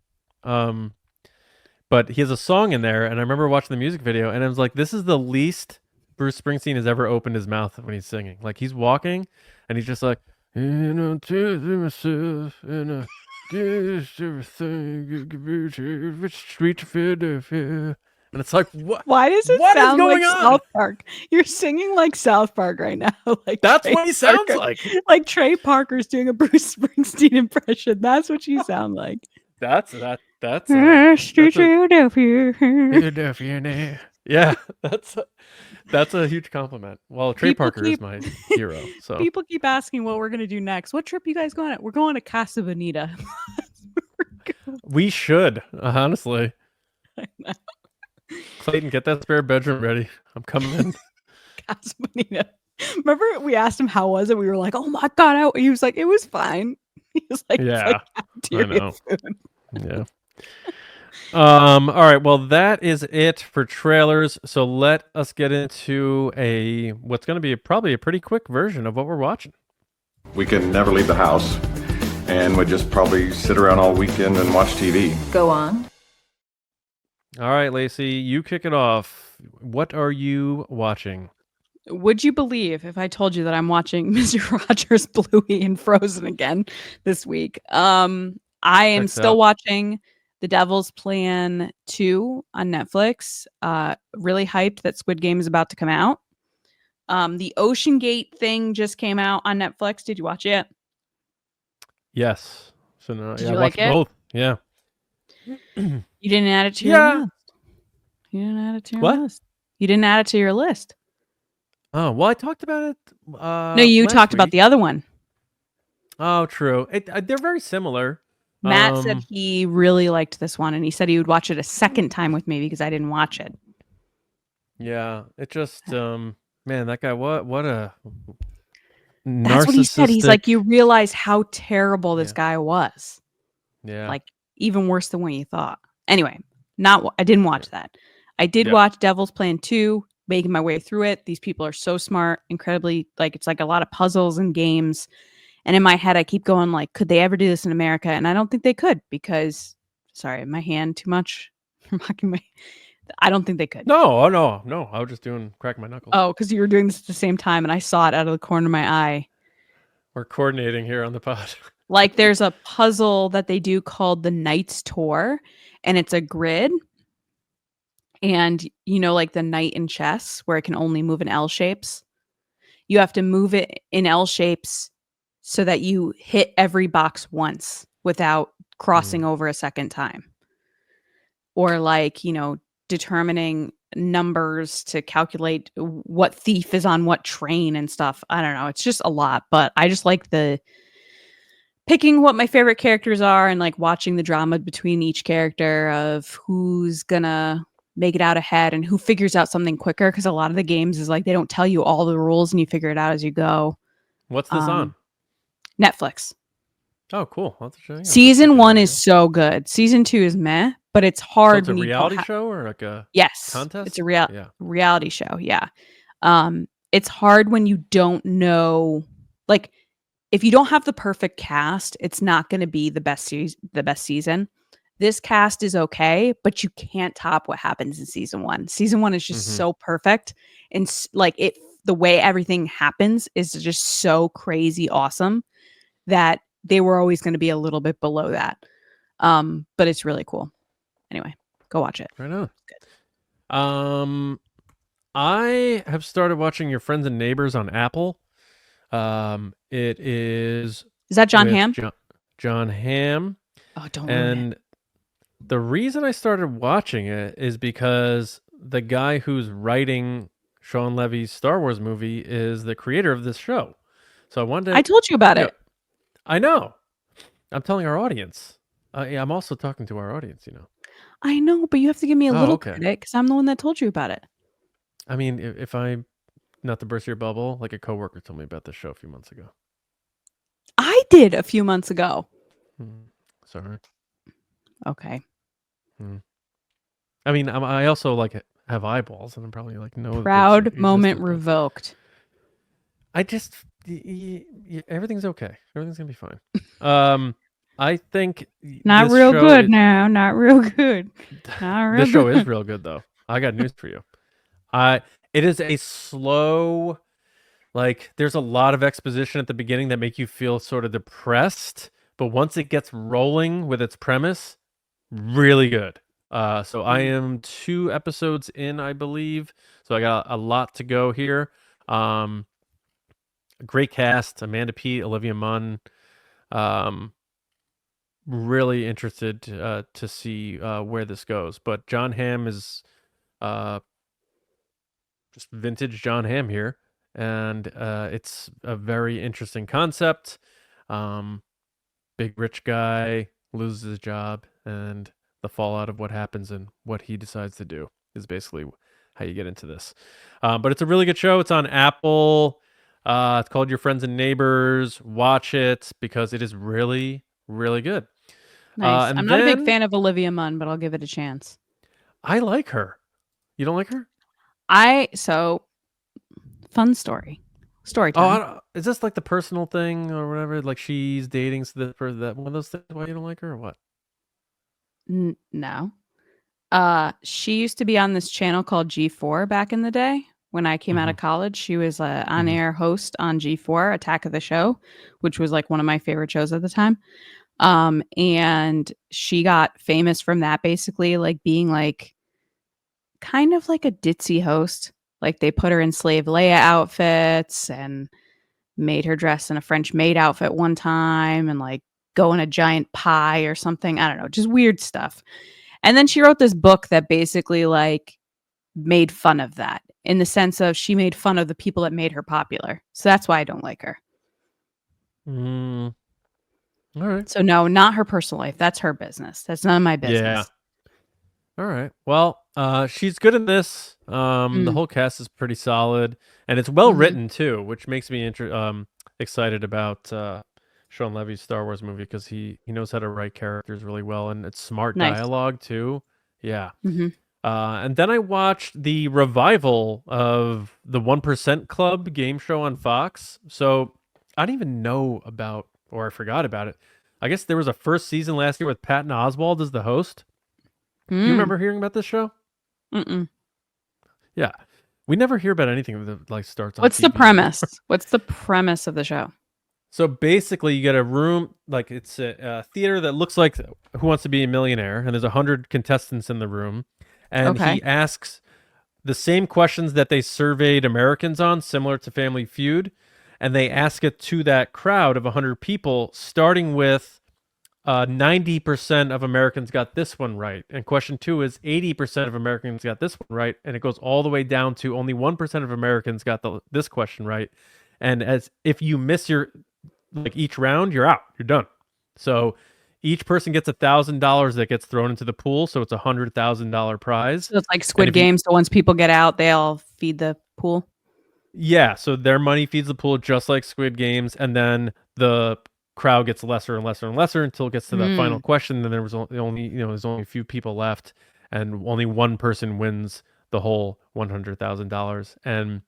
But he has a song in there, and I remember watching the music video, and I was like, this is the least Bruce Springsteen has ever opened his mouth when he's singing. Like, he's walking, and he's just like, and I'm telling myself, and I guess everything, street of Philadelphia. And it's like, what? Why does it What is sound going like on? South Park? You're singing like South Park right now. Like That's Trey what he sounds Parker. like. Like Trey Parker's doing a Bruce Springsteen impression. That's what you sound like. That's Street Philadelphia. Philadelphia. Yeah, that's a huge compliment. Well, Trey People Parker is my hero. So People keep asking what we're gonna do next. What trip you guys going on? We're going to Casa Bonita. we should, honestly. I know. Clayton, get that spare bedroom ready. I'm coming in. Casa Bonita. Remember we asked him how was it? We were like, oh my god, he was like, it was fine. He was like, Yeah, it's like I cafeteria know. food. Yeah. All right. Well, that is it for trailers. So let us get into what's going to be probably a pretty quick version of what we're watching. We can never leave the house, and would just probably sit around all weekend and watch TV. Go on. All right, Lacey, you kick it off. What are you watching? Would you believe if I told you that I'm watching Mr. Rogers, Bluey, and Frozen again this week? I am Checks still out. watching The Devil's Plan 2 on Netflix. Really hyped that Squid Game is about to come out. The Ocean Gate thing just came out on Netflix. Did you watch it? Yes. So no, Did yeah, you I like watched it? both. Yeah. You didn't add it to your Yeah. list. You didn't add it to your What? list. You didn't add it to your list. Oh, well, I talked about it. No, you last talked about week. the other one. Oh, true. They're very similar. Matt said Um, he really liked this one, and he said he would watch it a second time with me because I didn't watch it. Yeah, it just man, that guy, what a That's what he said. He's narcissistic- like, you realize how terrible this Yeah. guy was. yeah, Like, even worse than what you thought. Anyway, I didn't watch that. I did Yeah. watch Devil's Plan 2, making my way through it. These people are so smart, incredibly, like, it's like a lot of puzzles and games. And in my head, I keep going like, could they ever do this in America? And I don't think they could because, sorry, my hand too much. I don't think they could. No, no. I was just cracking my knuckles. Oh, because you were doing this at the same time, and I saw it out of the corner of my eye. We're coordinating here on the pod. Like, there's a puzzle that they do called the Knight's Tour, and it's a grid. And like the knight in chess, where it can only move in L shapes. You have to move it in L shapes so that you hit every box once without crossing over a second time. Or like, determining numbers to calculate what thief is on what train and stuff. I don't know. It's just a lot, but I just like the picking what my favorite characters are and like watching the drama between each character of who's gonna make it out ahead and who figures out something quicker. Because a lot of the games is like they don't tell you all the rules and you figure it out as you go. What's this on? Netflix. Oh, cool. I'll have to check it out. Season 1 is so good. Season 2 is meh, but it's hard. So it's a reality show or like a contest? It's a reality show. Yeah. It's hard when you don't know, like, if you don't have the perfect cast, it's not going to be the best season. This cast is okay, but you can't top what happens in season 1. Season 1 is just so perfect, and like the way everything happens is just so crazy awesome that they were always going to be a little bit below that. But it's really cool. Anyway, go watch it. Right on. I have started watching Your Friends and Neighbors on Apple. It is that John Hamm? John Hamm. Oh, don't and the reason I started watching it is because the guy who's writing Sean Levy's Star Wars movie is the creator of this show. So I wanted to... I told you about it. I know. I'm telling our audience. I'm also talking to our audience, I know, but you have to give me a little credit because I'm the one that told you about it. I mean, if I'm not to burst your bubble, like a coworker told me about this show a few months ago. I did a few months ago. Sorry. Okay. I mean, I also like have eyeballs, and I'm probably like no. Proud moment revoked. I just everything's okay. Everything's gonna be fine. I think not real good now. Not real good. Not real. This show is real good though. I got news for you. It is a slow, like there's a lot of exposition at the beginning that make you feel sort of depressed, but once it gets rolling with its premise, really good. So I am 2 episodes in, I believe. So I got a lot to go here. Great cast: Amanda Peet, Olivia Munn. Really interested to see where this goes. But John Hamm is just vintage John Hamm here, and it's a very interesting concept. Big rich guy loses his job, and the fallout of what happens and what he decides to do is basically how you get into this. But it's a really good show. It's on Apple. It's called Your Friends and Neighbors. Watch it because it is really, really good. Nice. I'm not a big fan of Olivia Munn, but I'll give it a chance. I like her. You don't like her? Fun story time. Oh, is this like the personal thing or whatever? Like she's dating for that one of those things? Why you don't like her or what? No. She used to be on this channel called G4 back in the day. When I came out of college, she was an on-air host on G4, Attack of the Show, which was like one of my favorite shows at the time. And she got famous from that, basically, like being like kind of like a ditzy host. Like they put her in slave Leia outfits and made her dress in a French maid outfit one time and like go in a giant pie or something. I don't know, just weird stuff. And then she wrote this book that basically like made fun of that, in the sense of she made fun of the people that made her popular. So that's why I don't like her. All right. So no, not her personal life. That's her business. That's none of my business. Yeah. All right. Well, she's good in this. The whole cast is pretty solid, and it's well written too, which makes me excited about Sean Levy's Star Wars movie because he knows how to write characters really well, and it's smart dialogue too. Yeah. And then I watched the revival of the 1% Club game show on Fox. So I didn't even know about, or I forgot about it. I guess there was a first season last year with Patton Oswalt as the host. Do you remember hearing about this show? Mm-mm. Yeah. We never hear about anything that like starts on What's the TV. premise? What's the premise of the show? So basically, you get a room, like it's a theater that looks like Who Wants to Be a Millionaire, and there's 100 contestants in the room, and he asks the same questions that they surveyed Americans on, similar to Family Feud, and they ask it to that crowd of 100 people, starting with 90% of Americans got this one right, and question 2 is 80% of Americans got this one right, and it goes all the way down to only 1% of Americans got this question right, and as if you miss your each round, you're out. You're done. So each person gets $1,000 that gets thrown into the pool. So it's $100,000 prize. So it's like Squid Game. So once people get out, they all feed the pool. Yeah. So their money feeds the pool just like Squid Games. And then the crowd gets lesser and lesser and lesser until it gets to the final question. Then there was only, there's only a few people left and only one person wins the whole $100,000. And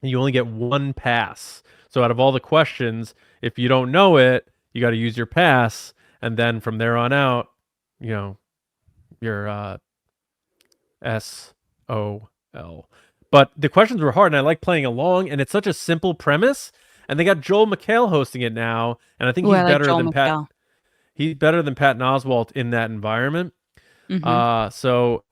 you only get one pass. So out of all the questions, if you don't know it, you got to use your pass, and then from there on out, you're SOL. But the questions were hard, and I like playing along, and it's such a simple premise. And they got Joel McHale hosting it now, and I think he's better than Pat. He's better than Patton Oswalt in that environment. So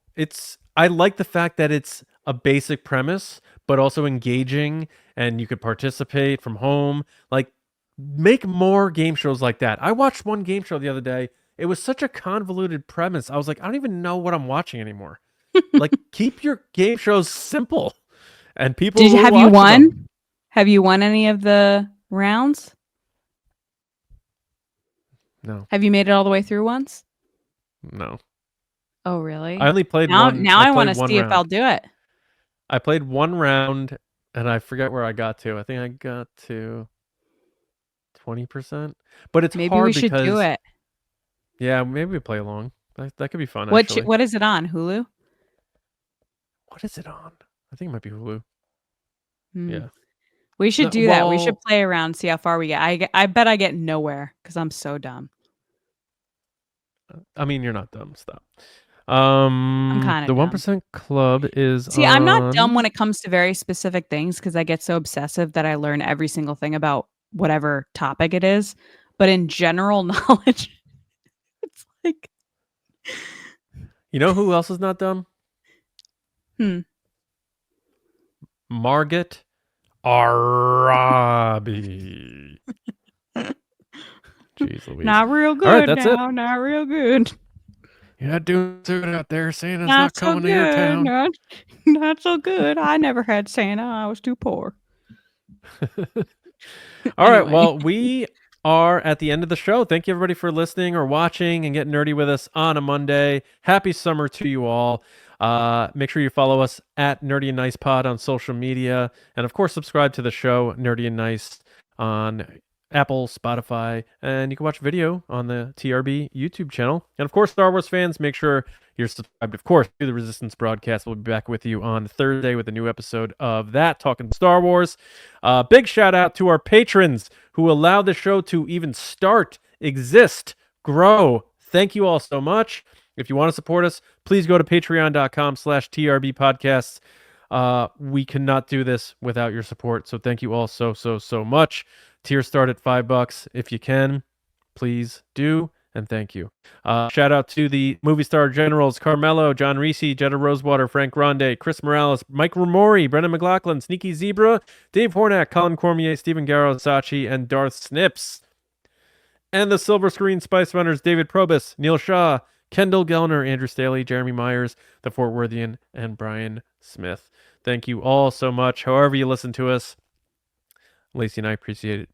I like the fact that it's a basic premise, but also engaging, and you could participate from home. Like, make more game shows like that. I watched one game show the other day. It was such a convoluted premise. I was like, I don't even know what I'm watching anymore. Like, keep your game shows simple, and people have you won? Them. Have you won any of the rounds? No. Have you made it all the way through once? No. Oh, really? I only played now, one. Now I want to see if I'll do it. I played one round, and I forget where I got to. I think I got to 20%. But it's maybe hard we should do it. Yeah, maybe we play along. That could be fun. What is it on? Hulu? What is it on? I think it might be Hulu. Yeah. We should do that. We should play around, see how far we get. I bet I get nowhere because I'm so dumb. I mean, you're not dumb. Stop. I'm kind of the 1% Club is. See, I'm not dumb when it comes to very specific things because I get so obsessive that I learn every single thing about whatever topic it is. But in general knowledge, it's like. You know who else is not dumb? Margot Robbie. Jeez Louise. Not real good. All right, that's now. it. Not real good. You're not doing so good out there. Santa's not coming to your town. Not so good. I never had Santa. I was too poor. All right. Well, we are at the end of the show. Thank you, everybody, for listening or watching and getting nerdy with us on a Monday. Happy summer to you all. Make sure you follow us at Nerdy and Nice Pod on social media. And, of course, subscribe to the show, Nerdy and Nice, on Apple, Spotify, and you can watch video on the TRB YouTube channel. And of course, Star Wars fans, make sure you're subscribed, of course, to the Resistance broadcast. We'll be back with you on Thursday with a new episode of that, talking Star Wars. Big shout out to our patrons who allow the show to even start, exist, grow. Thank you all so much. If you want to support us, please go to patreon.com/TRB podcasts. We cannot do this without your support. So thank you all so much. Tiers start at $5 if you can. Please do, and thank you. Shout out to the movie star generals Carmelo, John RISI, Jetta Rosewater, Frank Grande, Chris Morales, Mike Rumore, Brendan McLaughlin, Sneaky Zebra, Dave Hornack, Colin Cormier, Stephen Garrow, Sachi, and Darth Snips. And the Silver Screen Spice Runners, David Probus, Neil Shaw, Kendall Gelner, Andrew Staley, Jeremy Myers, The Fort Worthian, and Brian Smith. Thank you all so much. However you listen to us, Lacey and I appreciate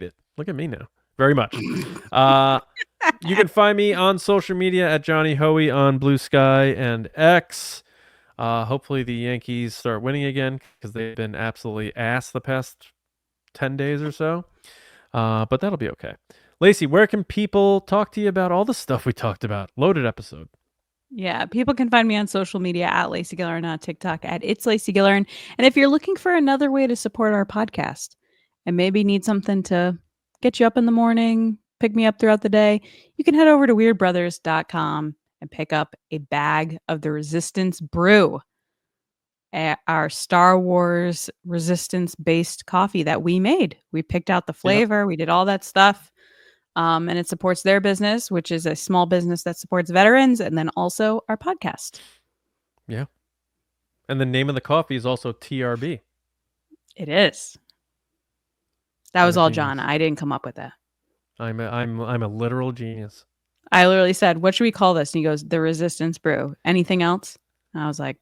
it. Look at me now. Very much. You can find me on social media at Johnny Hoey on Blue Sky and X. Hopefully the Yankees start winning again because they've been absolutely ass the past 10 days or so. But that'll be okay. Lacey, where can people talk to you about all the stuff we talked about? Loaded episode. Yeah, people can find me on social media at Lacey Gilleran, on TikTok at It's Lacey Gilleran. And if you're looking for another way to support our podcast and maybe need something to get you up in the morning, pick me up throughout the day, you can head over to weirdbrothers.com and pick up a bag of the Resistance Brew, our Star Wars Resistance based coffee that we made. We picked out the flavor, we did all that stuff. And it supports their business, which is a small business that supports veterans, and then also our podcast. Yeah. And the name of the coffee is also TRB. It is. That was What a all genius. John. I didn't come up with that. I'm a literal genius. I literally said, "What should we call this?" And he goes, "The Resistance Brew. Anything else?" And I was like,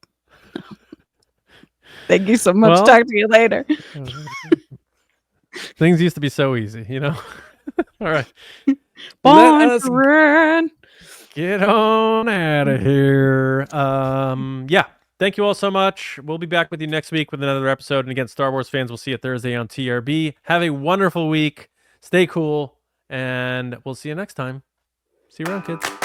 "Thank you so much. Well, Talk to you later." Things used to be so easy, you know? All right. Born us to run. get on out of here. Yeah. Thank you all so much. We'll be back with you next week with another episode. And again, Star Wars fans, we'll see you Thursday on TRB. Have a wonderful week. Stay cool. And we'll see you next time. See you around, kids.